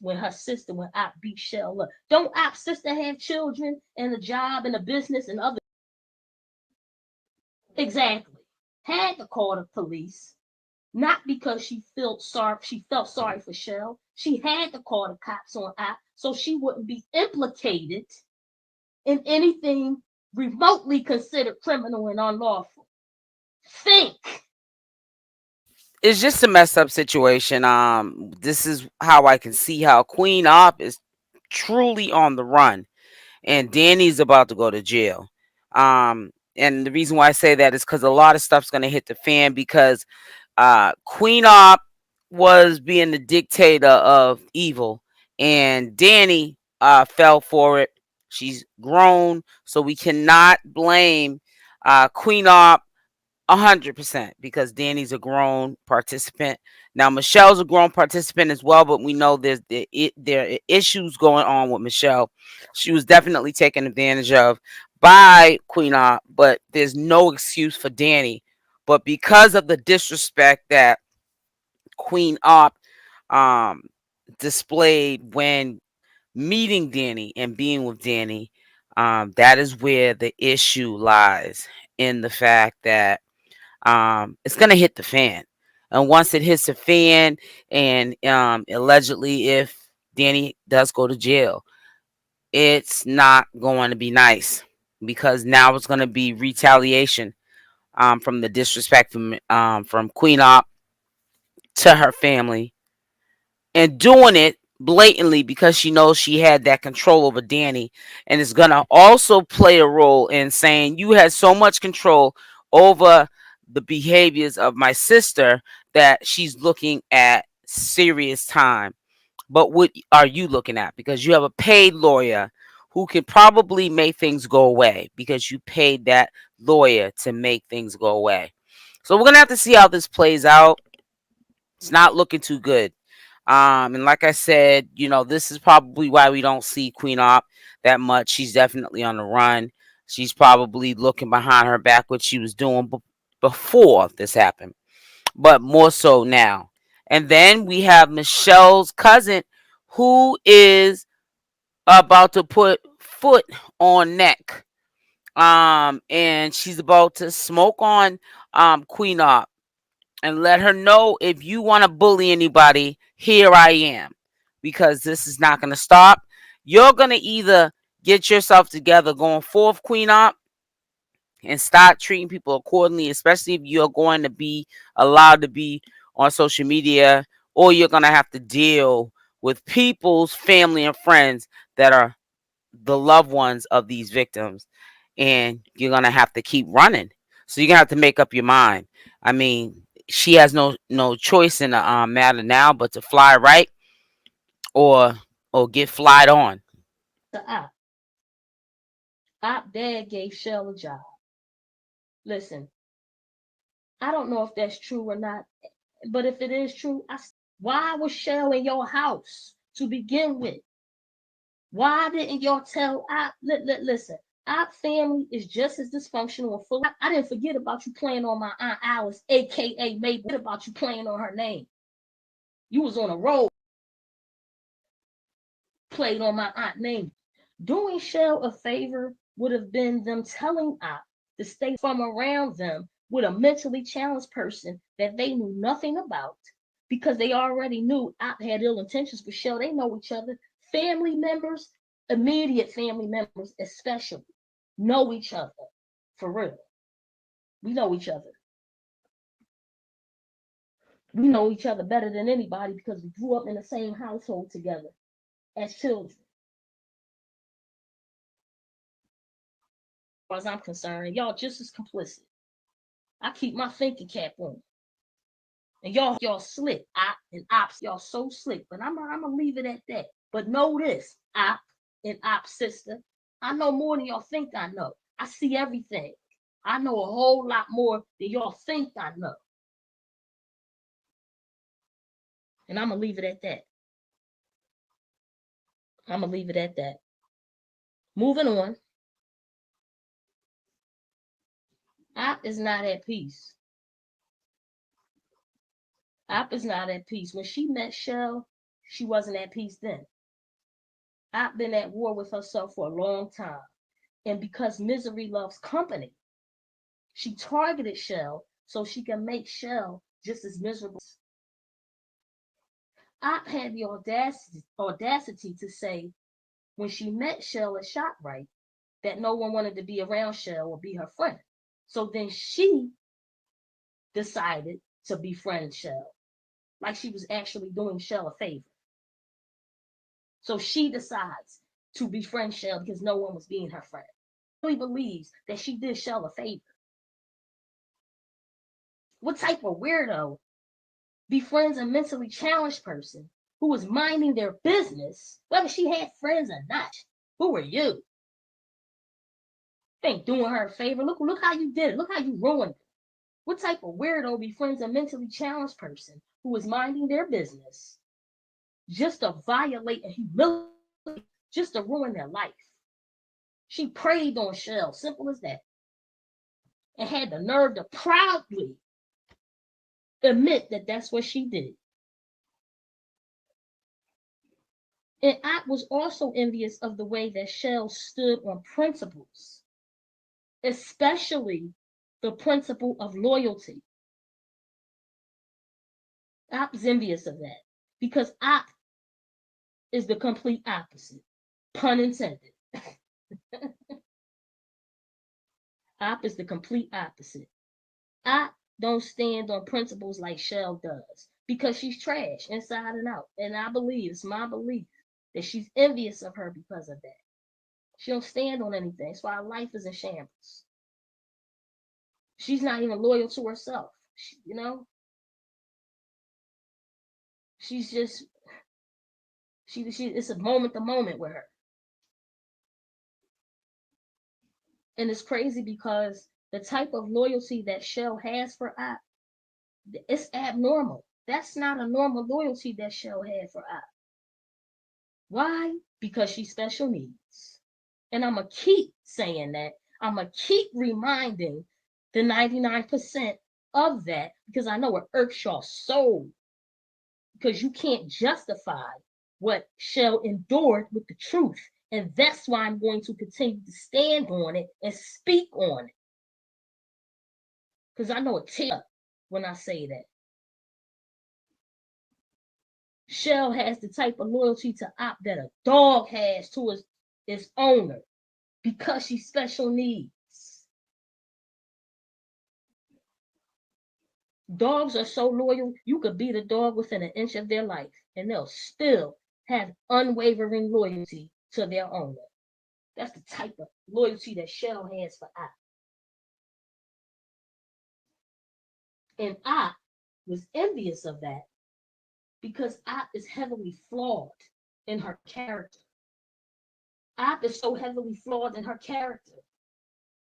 when her sister, when Opp beat Shell up. Don't Opp's sister have children and a job and a business and other? Exactly. Had to call the police. Not because she felt sorry for Shell. She had to call the cops on Opp so she wouldn't be implicated in anything remotely considered criminal and unlawful. Think. It's just a messed up situation. This is how I can see how Queen Opp is truly on the run, and Danny's about to go to jail. And the reason why I say that is because a lot of stuff's gonna hit the fan because Queen Opp was being the dictator of evil, and Danny fell for it. She's grown, so we cannot blame Queen Opp 100% because Danny's a grown participant. Now Michelle's a grown participant as well, but we know there are issues going on with Michelle. She was definitely taken advantage of by Queen Opp, but there's no excuse for Danny. But because of the disrespect that Queen Opp um, displayed when meeting Danny and being with Danny, that is where the issue lies, in the fact that it's gonna hit the fan. And once it hits the fan, and allegedly, if Danny does go to jail, it's not going to be nice, because now it's going to be retaliation, from the disrespect from Queen Opp to her family, and doing it blatantly because she knows she had that control over Danny, and it's gonna also play a role in saying, you had so much control over the behaviors of my sister that she's looking at serious time. But what are you looking at? Because you have a paid lawyer who can probably make things go away, because you paid that lawyer to make things go away. So we're gonna have to see how this plays out. It's not looking too good. And like I said, this is probably why we don't see Queen Opp that much. She's definitely on the run. She's probably looking behind her back what she was doing before this happened, but more so now. And then we have Michelle's cousin, who is about to put foot on neck. And she's about to smoke on Queen Opp and let her know, if you want to bully anybody, here I am. Because this is not going to stop. You're going to either get yourself together going forth, Queen Opp, and start treating people accordingly, especially if you're going to be allowed to be on social media, or you're going to have to deal with people's family and friends that are the loved ones of these victims, and you're going to have to keep running. So you're going to have to make up your mind. I mean, she has no choice in the matter now but to fly right, or get flied on. The Op dad gave Shell a job. Listen, I don't know if that's true or not, but if it is true, why was Shell in your house to begin with? Why didn't y'all tell Op? Listen, Op family is just as dysfunctional and full. I didn't forget about you playing on my Aunt Alice, aka Mabel. About you playing on her name. You was on a roll, played on my aunt name. Doing Shell a favor would have been them telling Op to stay from around them with a mentally challenged person that they knew nothing about, because they already knew Op had ill intentions for Shell. They know each other. Family members, immediate family members especially, know each other. For real. We know each other. We know each other better than anybody because we grew up in the same household together as children. As far as I'm concerned, y'all just as complicit. I keep my thinking cap on. And y'all slick. Op and Ops, y'all so slick. But I'm gonna leave it at that. But know this, Op and Op sister, I know more than y'all think I know. I see everything. I know a whole lot more than y'all think I know. And I'm gonna leave it at that. I'm gonna leave it at that. Moving on. Op is not at peace. Op is not at peace. When she met Shell, she wasn't at peace then. Op been at war with herself for a long time. And because misery loves company, she targeted Shell so she can make Shell just as miserable. Op had the audacity to say when she met Shell at ShopRite that no one wanted to be around Shell or be her friend. So then she decided to befriend Shell, like she was actually doing Shell a favor. So she decides to befriend Shell because no one was being her friend. She really believes that she did Shell a favor. What type of weirdo befriends a mentally challenged person who was minding their business, whether she had friends or not? Who are you? Think doing her a favor. Look how you did it. Look how you ruined it. What type of weirdo befriends a mentally challenged person who is minding their business just to violate and humiliate, just to ruin their life? She preyed on Shell, simple as that, and had the nerve to proudly admit that that's what she did. And I was also envious of the way that Shell stood on principles, especially the principle of loyalty. I was envious of that because I is the complete opposite. Pun intended. Op is the complete opposite. I don't stand on principles like Shell does because she's trash inside and out. And I believe, it's my belief, that she's envious of her because of that. She don't stand on anything. That's why her life is in shambles. She's not even loyal to herself. She's just she it's a moment to moment with her. And it's crazy because the type of loyalty that Shell has for I, it's abnormal. That's not a normal loyalty that Shell had for I. Why? Because she's special needs. And I'm going to keep saying that. I'm going to keep reminding the 99% of that because I know it irks your soul. Because you can't justify what Shell endured with the truth. And that's why I'm going to continue to stand on it and speak on it. Because I know it tears up when I say that. Shell has the type of loyalty to Op that a dog has to its owner because she's special needs. Dogs are so loyal, you could beat a dog within an inch of their life, and they'll still have unwavering loyalty to their owner. That's the type of loyalty that Shell has for Op. And Op was envious of that because Op is heavily flawed in her character. Op is so heavily flawed in her character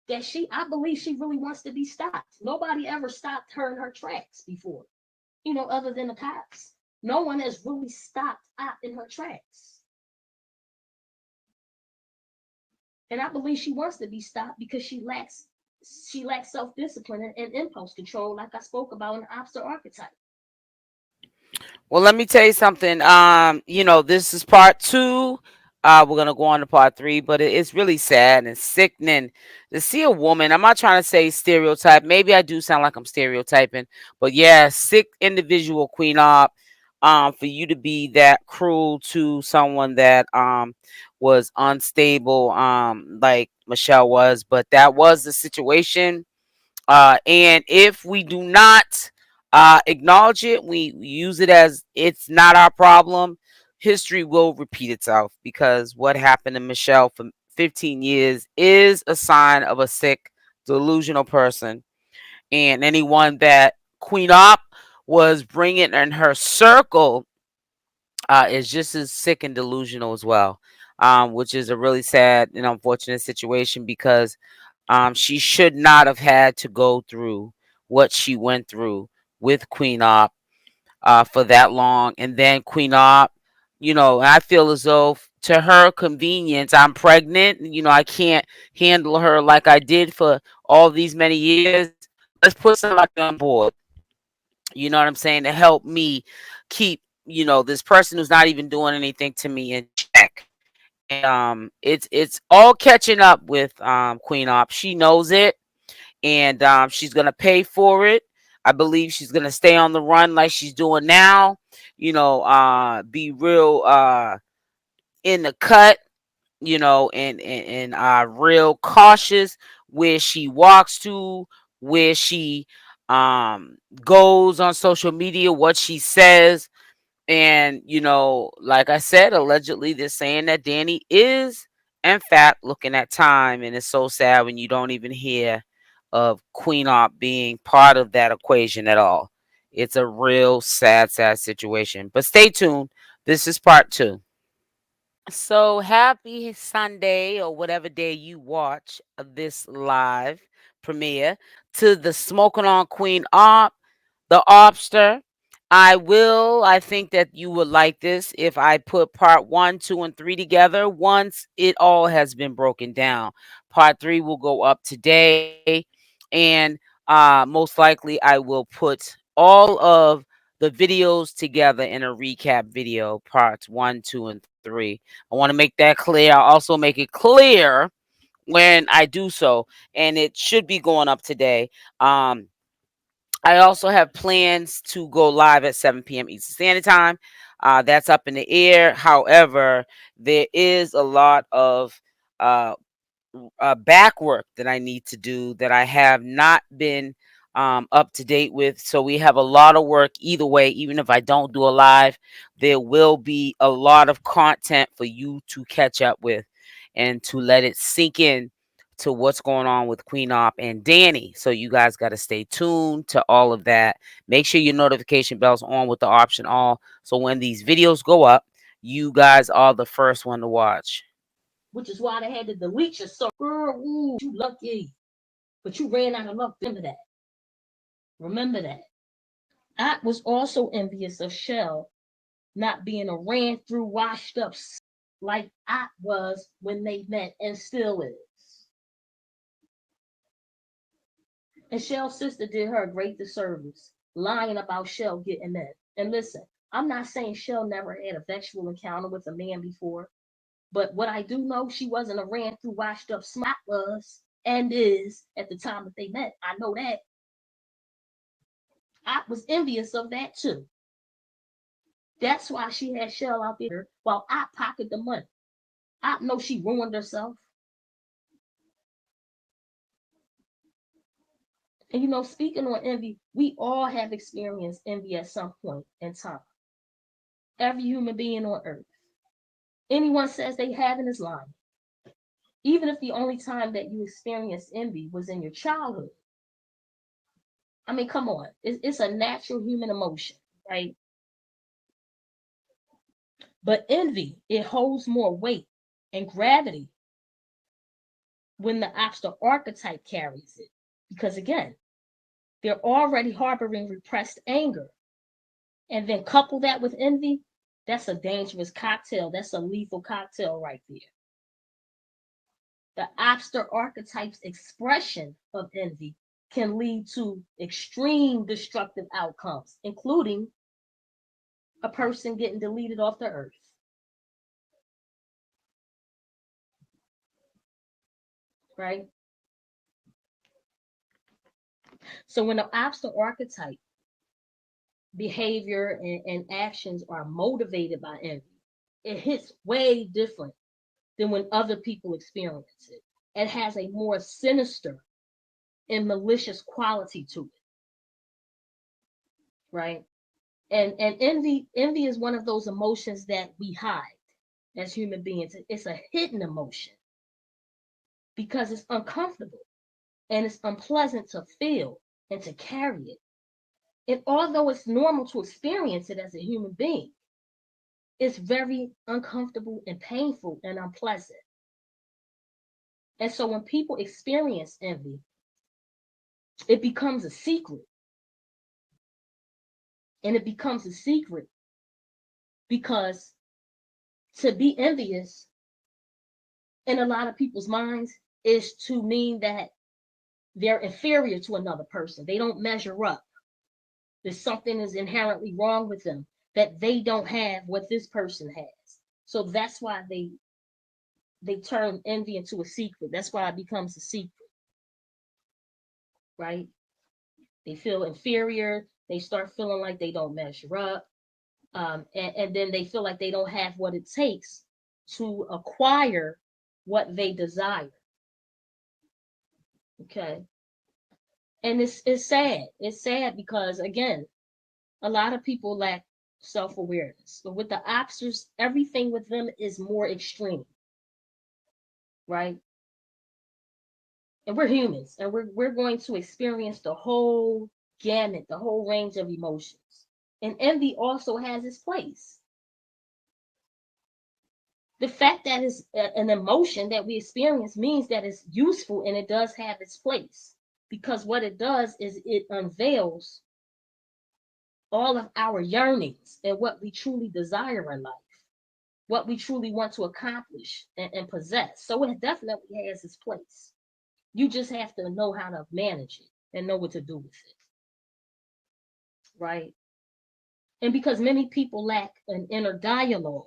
that I believe she really wants to be stopped. Nobody ever stopped her in her tracks before, other than the cops. No one has really stopped Op in her tracks. And I believe she wants to be stopped because she lacks self-discipline and impulse control, like I spoke about in the Opster archetype. Well, let me tell you something. This is part two. We're gonna go on to part three, but it's really sad and sickening to see a woman. I'm not trying to say stereotype. Maybe I do sound like I'm stereotyping, but yeah, sick individual, Queen Opp. For you to be that cruel to someone that was unstable, like Michelle was, but that was the situation. And if we do not acknowledge it, we use it as it's not our problem, history will repeat itself because what happened to Michelle for 15 years is a sign of a sick, delusional person. And anyone that Queen Opp was bringing in her circle is just as sick and delusional as well, which is a really sad and unfortunate situation because she should not have had to go through what she went through with Queen Opp for that long. And then Queen Opp, I feel as though to her convenience, I'm pregnant. I can't handle her like I did for all these many years. Let's put somebody on board. You know what I'm saying? To help me keep, this person who's not even doing anything to me in check. And it's all catching up with Queen Opp. She knows it, and she's gonna pay for it. I believe she's gonna stay on the run like she's doing now. Be real in the cut. And real cautious where she walks to, where she goes on social media, what she says. And, like I said, allegedly they're saying that Danny is, in fact, looking at time. And it's so sad when you don't even hear of Queen Opp being part of that equation at all. It's a real sad, sad situation. But stay tuned. This is part two. So happy Sunday or whatever day you watch this live premiere to the Smoking on Queen Opp, the Obster. I think that you would like this if I put part one, two, and three together once it all has been broken down. Part three will go up today, and most likely I will put all of the videos together in a recap video, parts 1, 2, and 3. I want to make that clear. I'll also make it clear when I do so, and it should be going up today. I also have plans to go live at 7 p.m. Eastern Standard Time. That's up in the air. However, there is a lot of uh, back work that I need to do that I have not been up to date with. So we have a lot of work either way. Even if I don't do a live, there will be a lot of content for you to catch up with and to let it sink in to what's going on with Queen Opp and Danny. So you guys got to stay tuned to all of that. Make sure your notification bell's on with the option all. So when these videos go up, you guys are the first one to watch. Which is why they had to delete your song. Girl, ooh, you lucky. But you ran out of luck. Remember that. Remember that. I was also envious of Shell not being a ran through, washed up like I was when they met and still is. And Shell's sister did her a great disservice, lying about Shell getting met. And listen, I'm not saying Shell never had a sexual encounter with a man before, but what I do know, she wasn't a ran through, washed up smart was and is at the time that they met. I know that. I was envious of that too. That's why she had Shell out there while I pocketed the money. I know she ruined herself. And speaking on envy, we all have experienced envy at some point in time. Every human being on earth. Anyone says they haven't is lying. Even if the only time that you experienced envy was in your childhood. I mean, come on. It's a natural human emotion, right? But envy, it holds more weight and gravity when the obstacle archetype carries it. Because again, they're already harboring repressed anger. And then couple that with envy, that's a dangerous cocktail. That's a lethal cocktail right there. The obstacle archetype's expression of envy can lead to extreme destructive outcomes, including a person getting deleted off the earth. Right? So when the obstacle archetype behavior and actions are motivated by envy, it hits way different than when other people experience it. It has a more sinister and malicious quality to it, right? And envy is one of those emotions that we hide as human beings. It's a hidden emotion because it's uncomfortable and it's unpleasant to feel and to carry it. And although it's normal to experience it as a human being, it's very uncomfortable and painful and unpleasant. And so when people experience envy, it becomes a secret. And it becomes a secret because to be envious in a lot of people's minds is to mean that they're inferior to another person. They don't measure up. There's something is inherently wrong with them that they don't have what this person has. So that's why they turn envy into a secret. That's why it becomes a secret, right? They feel inferior. They start feeling like they don't measure up. And then they feel like they don't have what it takes to acquire what they desire. Okay. And it's sad. It's sad because again, a lot of people lack self-awareness. But with the obsters, everything with them is more extreme, right? And we're humans and we're going to experience the whole gamut, the whole range of emotions. And envy also has its place. The fact that it's an emotion that we experience means that it's useful and it does have its place. Because what it does is it unveils all of our yearnings and what we truly desire in life, what we truly want to accomplish and possess. So it definitely has its place. You just have to know how to manage it and know what to do with it. Right? And because many people lack an inner dialogue,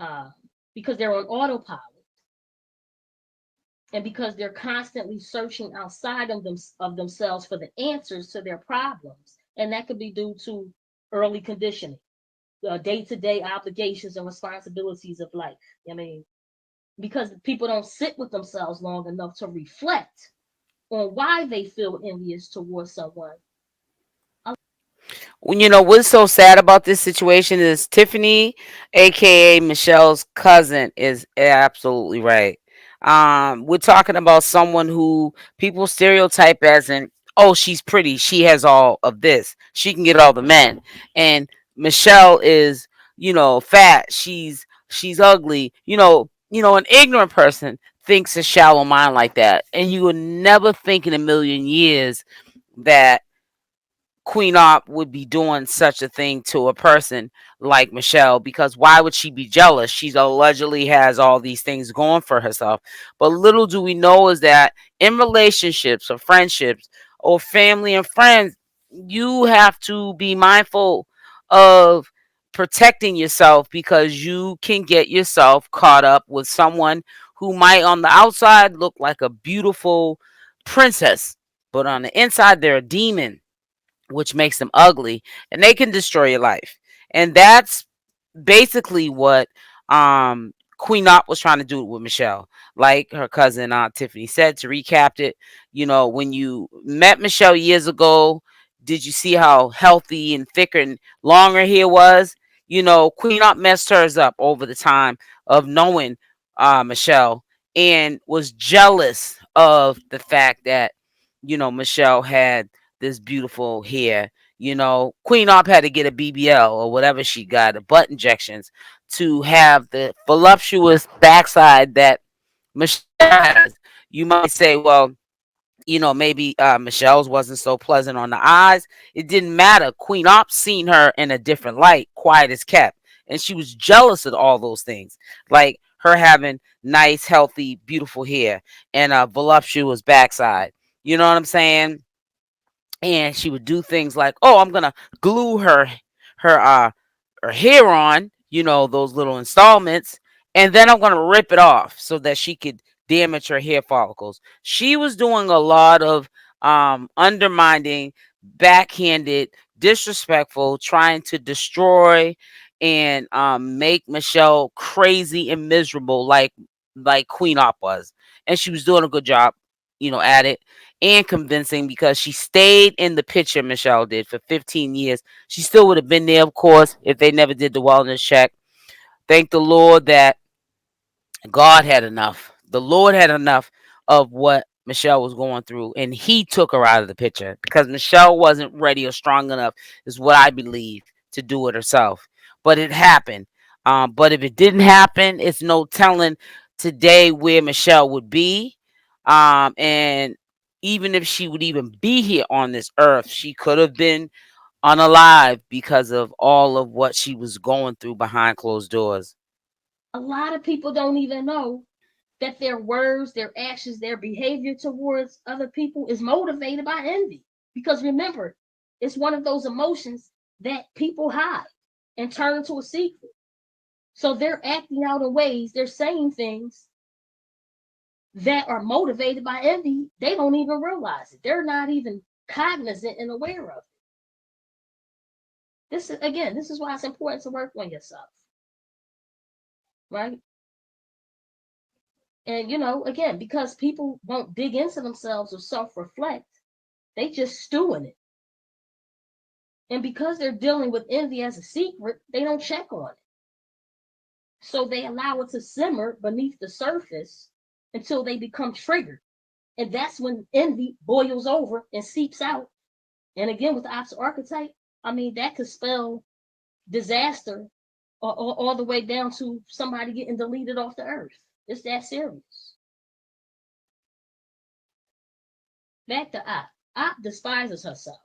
uh, because they're on autopilot, and because they're constantly searching outside of themselves for the answers to their problems, and that could be due to early conditioning, day-to-day obligations and responsibilities of life. I mean, because people don't sit with themselves long enough to reflect on why they feel envious towards someone. You know what's so sad about this situation is Tiffany, aka Michelle's cousin, is absolutely right. We're talking about someone who people stereotype as in, oh, she's pretty, she has all of this, she can get all the men, and Michelle is, fat, she's ugly. An ignorant person thinks a shallow mind like that, and you would never think in a million years that Queen Opp would be doing such a thing to a person like Michelle, because why would she be jealous? She allegedly has all these things going for herself. But little do we know is that in relationships or friendships or family and friends, you have to be mindful of protecting yourself, because you can get yourself caught up with someone who might on the outside look like a beautiful princess, but on the inside they're a demon, which makes them ugly, and they can destroy your life. And that's basically what Queen Opp was trying to do with Michelle. Like her cousin Tiffany said, to recap it, when you met Michelle years ago, did you see how healthy and thicker and long her hair was? Queen Opp messed hers up over the time of knowing Michelle, and was jealous of the fact that, Michelle had this beautiful hair. Queen Op had to get a BBL or whatever she got, a butt injections, to have the voluptuous backside that Michelle has. You might say, well, maybe Michelle's wasn't so pleasant on the eyes. It didn't matter. Queen Op seen her in a different light, quiet as kept. And she was jealous of all those things. Like her having nice, healthy, beautiful hair and a voluptuous backside. You know what I'm saying? And she would do things like, "Oh, I'm gonna glue her her hair on, those little installments, and then I'm gonna rip it off so that she could damage her hair follicles." She was doing a lot of undermining, backhanded, disrespectful, trying to destroy and make Michelle crazy and miserable, like Queen Op was, and she was doing a good job, at it, and convincing, because she stayed in the picture. Michelle did for 15 years. She still would have been there, of course, if they never did the wellness check. Thank the Lord that God had enough. The Lord had enough of what Michelle was going through, and He took her out of the picture, because Michelle wasn't ready or strong enough, is what I believe, to do it herself. But it happened. But if it didn't happen, it's no telling today where Michelle would be. And even if she would even be here on this earth, she could have been unalive because of all of what she was going through behind closed doors. A lot of people don't even know that their words, their actions, their behavior towards other people is motivated by envy. Because remember, it's one of those emotions that people hide and turn into a secret. So they're acting out in ways, they're saying things that are motivated by envy. They don't even realize it. They're not even cognizant and aware of it. This is why it's important to work on yourself, right? And again, because people won't dig into themselves or self-reflect, they just stew in it. And because they're dealing with envy as a secret, they don't check on it. So they allow it to simmer beneath the surface until they become triggered. And that's when envy boils over and seeps out. And again, with the opposite archetype, I mean, that could spell disaster, all the way down to somebody getting deleted off the earth. It's that serious. Back to Op. Op despises herself.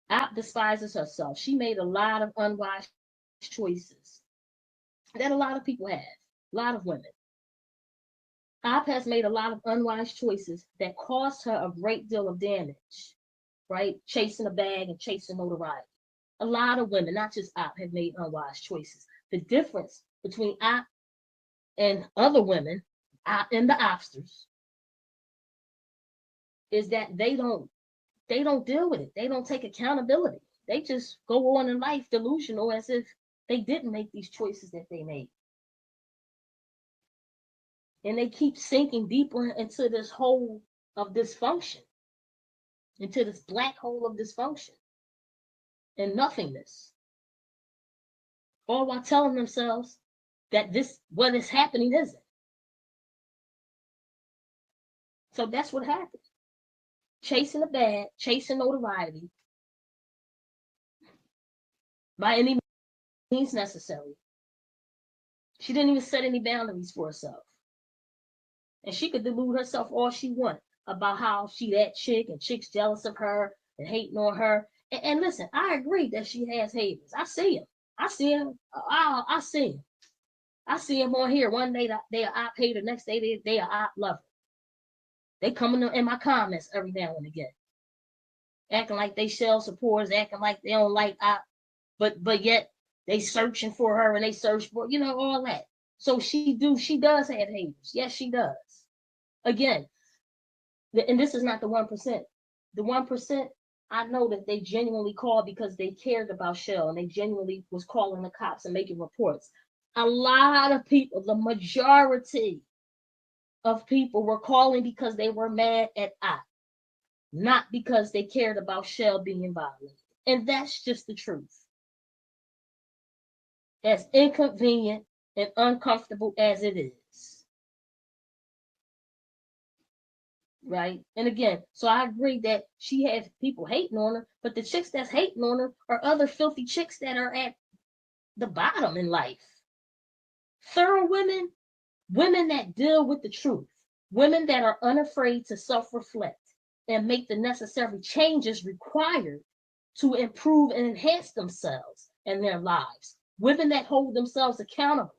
Op despises herself. She made a lot of unwise choices that a lot of people have, a lot of women. Opp has made a lot of unwise choices that caused her a great deal of damage, right? Chasing a bag and chasing notoriety. A lot of women, not just Opp, have made unwise choices. The difference between Opp and other women, Opp and the Oppsters, is that they don't deal with it. They don't take accountability. They just go on in life delusional as if they didn't make these choices that they made. And they keep sinking deeper into this hole of dysfunction, into this black hole of dysfunction and nothingness, all while telling themselves that this what is happening isn't. So that's what happened. Chasing the bag, chasing notoriety by any means necessary. She didn't even set any boundaries for herself. And she could delude herself all she wants about how she that chick and chicks jealous of her and hating on her. And listen, I agree that she has haters. I see them. I see them. I see them. I see them on here. One day they are op hater, next day they are op lover. They coming in my comments every now and again, acting like they shell supporters, acting like they don't like op, but yet they searching for her and they search for all that. So she does have haters. Yes, she does. Again, and this is not the 1%. The 1%, I know that they genuinely called because they cared about Shell and they genuinely was calling the cops and making reports. A lot of people, the majority of people were calling because they were mad at I, not because they cared about Shell being violated. And that's just the truth. As inconvenient and uncomfortable as it is. Right? And again, so I agree that she has people hating on her, but the chicks that's hating on her are other filthy chicks that are at the bottom in life. Thorough women, women that deal with the truth, women that are unafraid to self reflect and make the necessary changes required to improve and enhance themselves and their lives, women that hold themselves accountable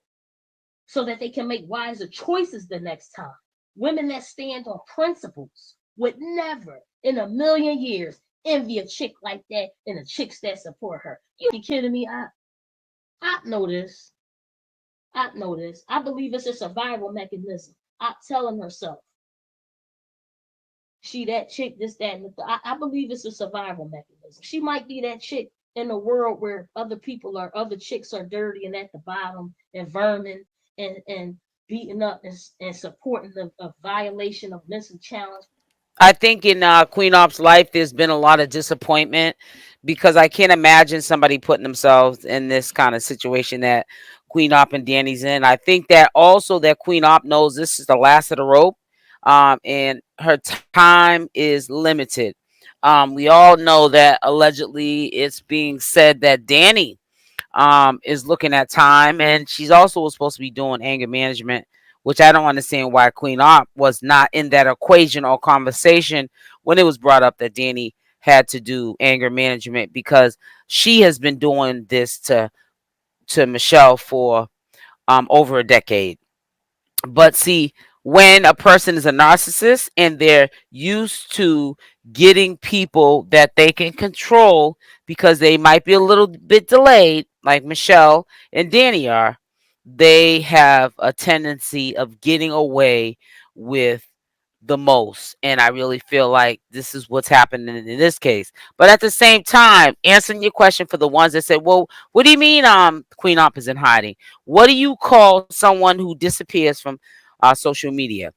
so that they can make wiser choices the next time. Women that stand on principles would never in a million years envy a chick like that and the chicks that support her. You be kidding me? I know this. I know this. I believe it's a survival mechanism. I'm telling herself she that chick, this, that, and I believe it's a survival mechanism. She might be that chick in a world where other chicks are dirty and at the bottom and vermin and beating up and supporting a violation of mental challenge. I think in Queen Ops life, there's been a lot of disappointment because I can't imagine somebody putting themselves in this kind of situation that Queen Op and Danny's in. I think that also that Queen Op knows this is the last of the rope, and her time is limited. We all know that allegedly it's being said that Danny is looking at time, and she's also was supposed to be doing anger management, which I don't understand why Queen Op was not in that equation or conversation when it was brought up that Danny had to do anger management because she has been doing this to Michelle for over a decade. But see, when a person is a narcissist and they're used to getting people that they can control because they might be a little bit delayed, like Michelle and Danny are, they have a tendency of getting away with the most. And I really feel like this is what's happening in this case. But at the same time, answering your question for the ones that said, well, what do you mean Queen Op is in hiding? What do you call someone who disappears from social media?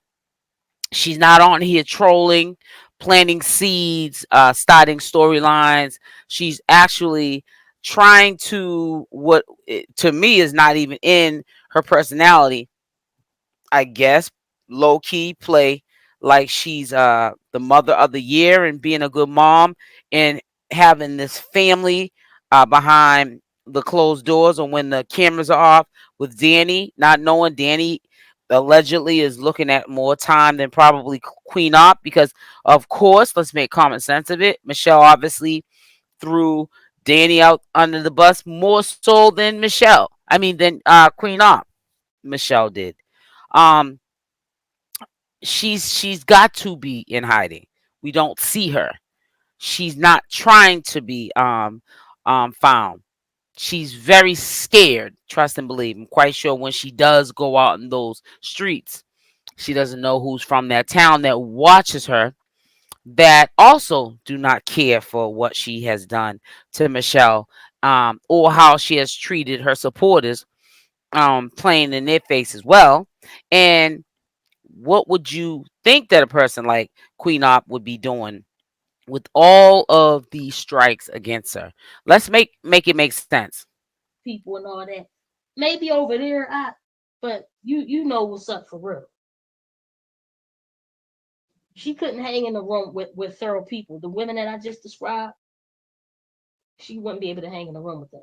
She's not on here trolling, planting seeds, starting storylines. She's actually trying to what to me is not even in her personality, I guess, low key play like she's the mother of the year and being a good mom and having this family behind the closed doors or when the cameras are off with Danny, not knowing Danny allegedly is looking at more time than probably Queen Op because of course, let's make common sense of it. Michelle obviously threw Danny out under the bus more so than Michelle. I mean than Queen Op. Michelle did. Um she's got to be in hiding. We don't see her. She's not trying to be found. She's very scared. Trust and believe. I'm quite sure when she does go out in those streets, she doesn't know who's from that town that watches her, that also do not care for what she has done to Michelle, or how she has treated her supporters, playing in their face as well. And what would you think that a person like Queen Opp would be doing with all of these strikes against her? Let's make it make sense. People and all that. Maybe over there, but you know what's up for real. She couldn't hang in the room with thorough people. The women that I just described, she wouldn't be able to hang in the room with them.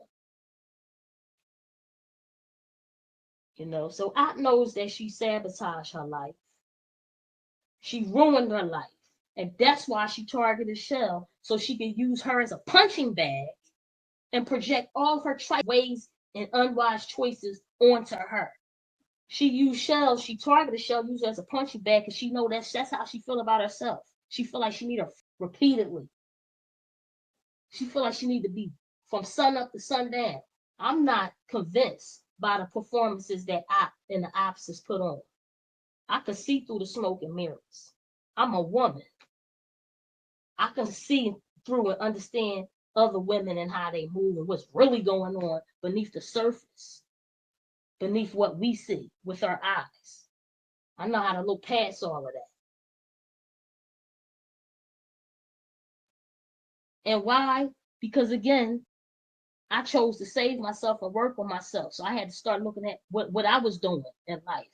So I knows that she sabotaged her life. She ruined her life. And that's why she targeted Shell, so she could use her as a punching bag and project all of her ways and unwise choices onto her. She used Shell, she targeted Shell, used her as a punching bag because she know that's how she feel about herself. She feel like she need her repeatedly. She feel like she need to be from sun up to sundown. I'm not convinced by the performances that I and the opposites put on. I can see through the smoke and mirrors. I'm a woman. I can see through and understand other women and how they move and what's really going on beneath the surface, beneath what we see with our eyes. I know how to look past all of that. And why? Because again, I chose to save myself and work on myself. So I had to start looking at what I was doing in life,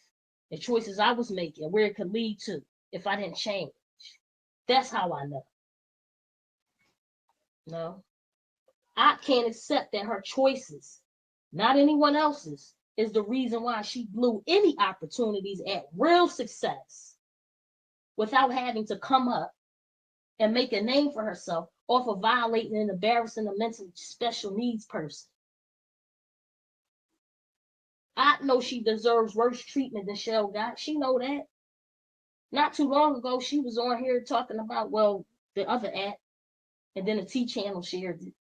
the choices I was making, where it could lead to if I didn't change. That's how I know. No, I can't accept that her choices, not anyone else's, is the reason why she blew any opportunities at real success without having to come up and make a name for herself off of violating and embarrassing a mentally special needs person. I know she deserves worse treatment than Shell got. She know that. Not too long ago, she was on here talking about, well, the other app, and then the T channel shared it.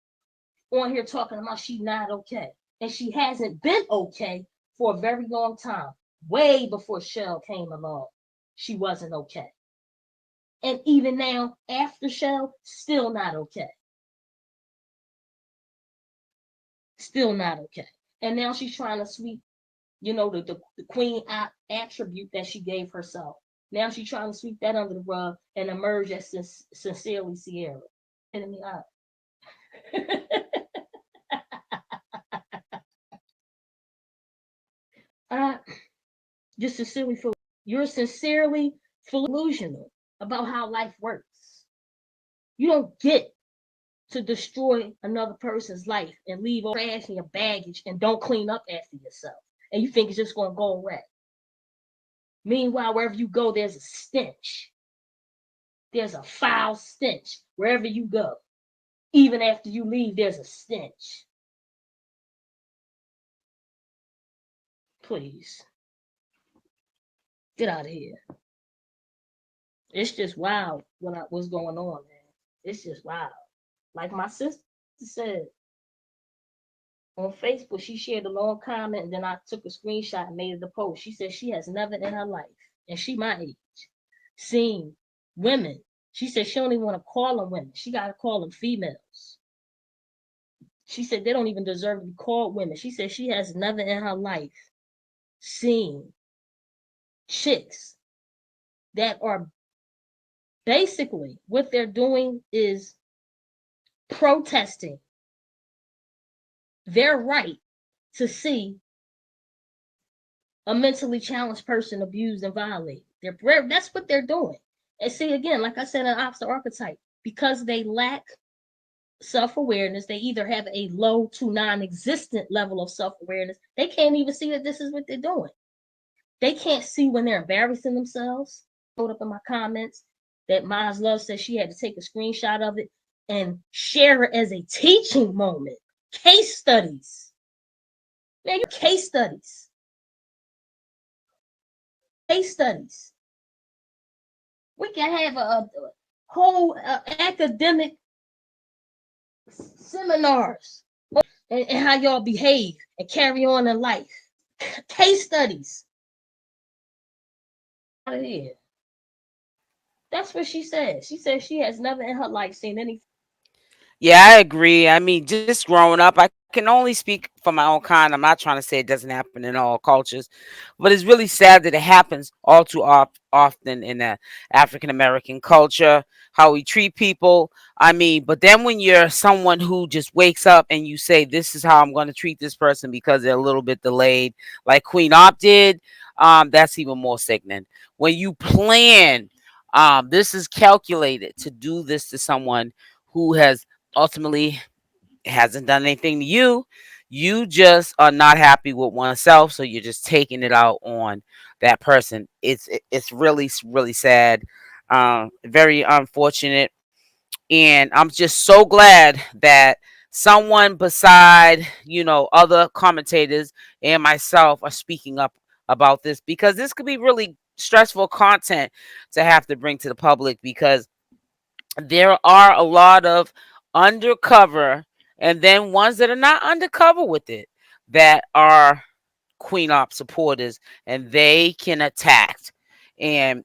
On here talking about she not okay. And she hasn't been okay for a very long time. Way before Shell came along, she wasn't okay. And even now, after Shell, still not okay. Still not okay. And now she's trying to sweep, the queen attribute that she gave herself. Now she's trying to sweep that under the rug and emerge as sincerely Sierra. Hitting me up. I just sincerely feel you're sincerely delusional about how life works. You don't get to destroy another person's life and leave all trash in your baggage and don't clean up after yourself. And you think it's just going to go away. Meanwhile, wherever you go, there's a stench. There's a foul stench wherever you go. Even after you leave, there's a stench. Please, get out of here. It's just wild what's going on, man. It's just wild. Like my sister said on Facebook, she shared a long comment and then I took a screenshot and made it a post. She said she has never in her life, and she my age, seen women. She said she don't even want to call them women. She got to call them females. She said they don't even deserve to be called women. She said she has never in her life seen chicks that are basically what they're doing is protesting their right to see a mentally challenged person abused and violated. That's what they're doing. And see, again, like I said, an opposite archetype, because they lack self-awareness, they either have a low to non-existent level of self-awareness. They can't even see that this is what they're doing. They can't see when they're embarrassing themselves. Showed up in my comments that Miles Love said she had to take a screenshot of it and share it as a teaching moment. Case studies. Man, you case studies. Case studies. We can have a whole academic seminars and how y'all behave and carry on in life. Case studies. Out of here. That's what she said. She said she has never in her life seen anything. Yeah, I agree. I mean, just growing up, I can only speak for my own kind. I'm not trying to say it doesn't happen in all cultures, but it's really sad that it happens all too often in the African American culture, how we treat people. I mean, but then when you're someone who just wakes up and you say, this is how I'm going to treat this person because they're a little bit delayed, like Queen Opp did, that's even more sickening. When you plan, this is calculated to do this to someone who has ultimately hasn't done anything to you. You just are not happy with oneself, so you're just taking it out on that person. It's really really sad, very unfortunate, and I'm just so glad that someone beside other commentators and myself are speaking up about this, because this could be really stressful content to have to bring to the public, because there are a lot of undercover and then ones that are not undercover with it that are Queen Op supporters, and they can attack. And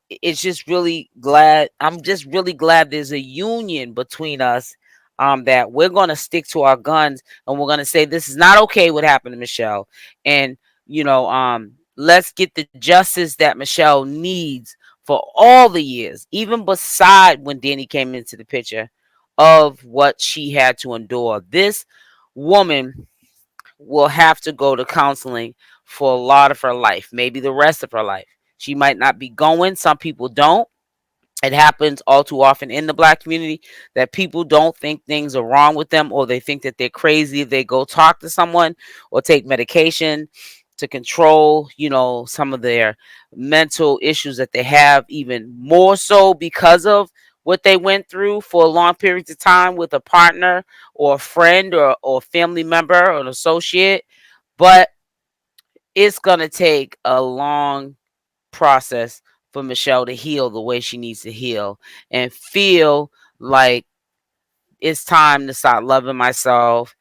it's just really glad. I'm just really glad there's a union between us. That we're gonna stick to our guns, and we're gonna say this is not okay what happened to Michelle. And let's get the justice that Michelle needs for all the years, even beside when Danny came into the picture, of what she had to endure. This woman will have to go to counseling for a lot of her life, maybe the rest of her life. She might not be going. Some people don't. It happens all too often in the black community that people don't think things are wrong with them, or they think that they're crazy if they go talk to someone or take medication to control, some of their mental issues that they have, even more so because of what they went through for long periods of time with a partner or a friend or family member or an associate. But it's going to take a long process for Michelle to heal the way she needs to heal and feel like it's time to start loving myself,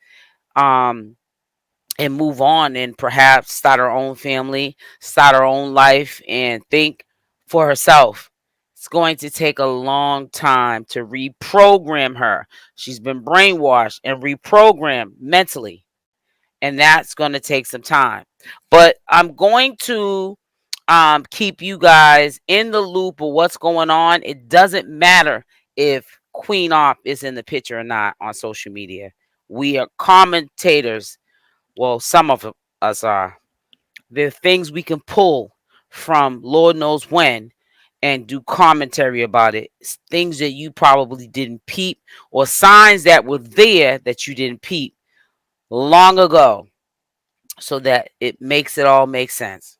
um and move on, and perhaps start her own family, start her own life, and think for herself. It's going to take a long time to reprogram her. She's been brainwashed and reprogrammed mentally, and that's going to take some time. But I'm going to keep you guys in the loop of what's going on. It doesn't matter if Queen Op is in the picture or not on social media. We are commentators. Well, some of us are. There are things we can pull from Lord knows when and do commentary about it. It's things that you probably didn't peep, or signs that were there that you didn't peep long ago, so that it makes it all make sense.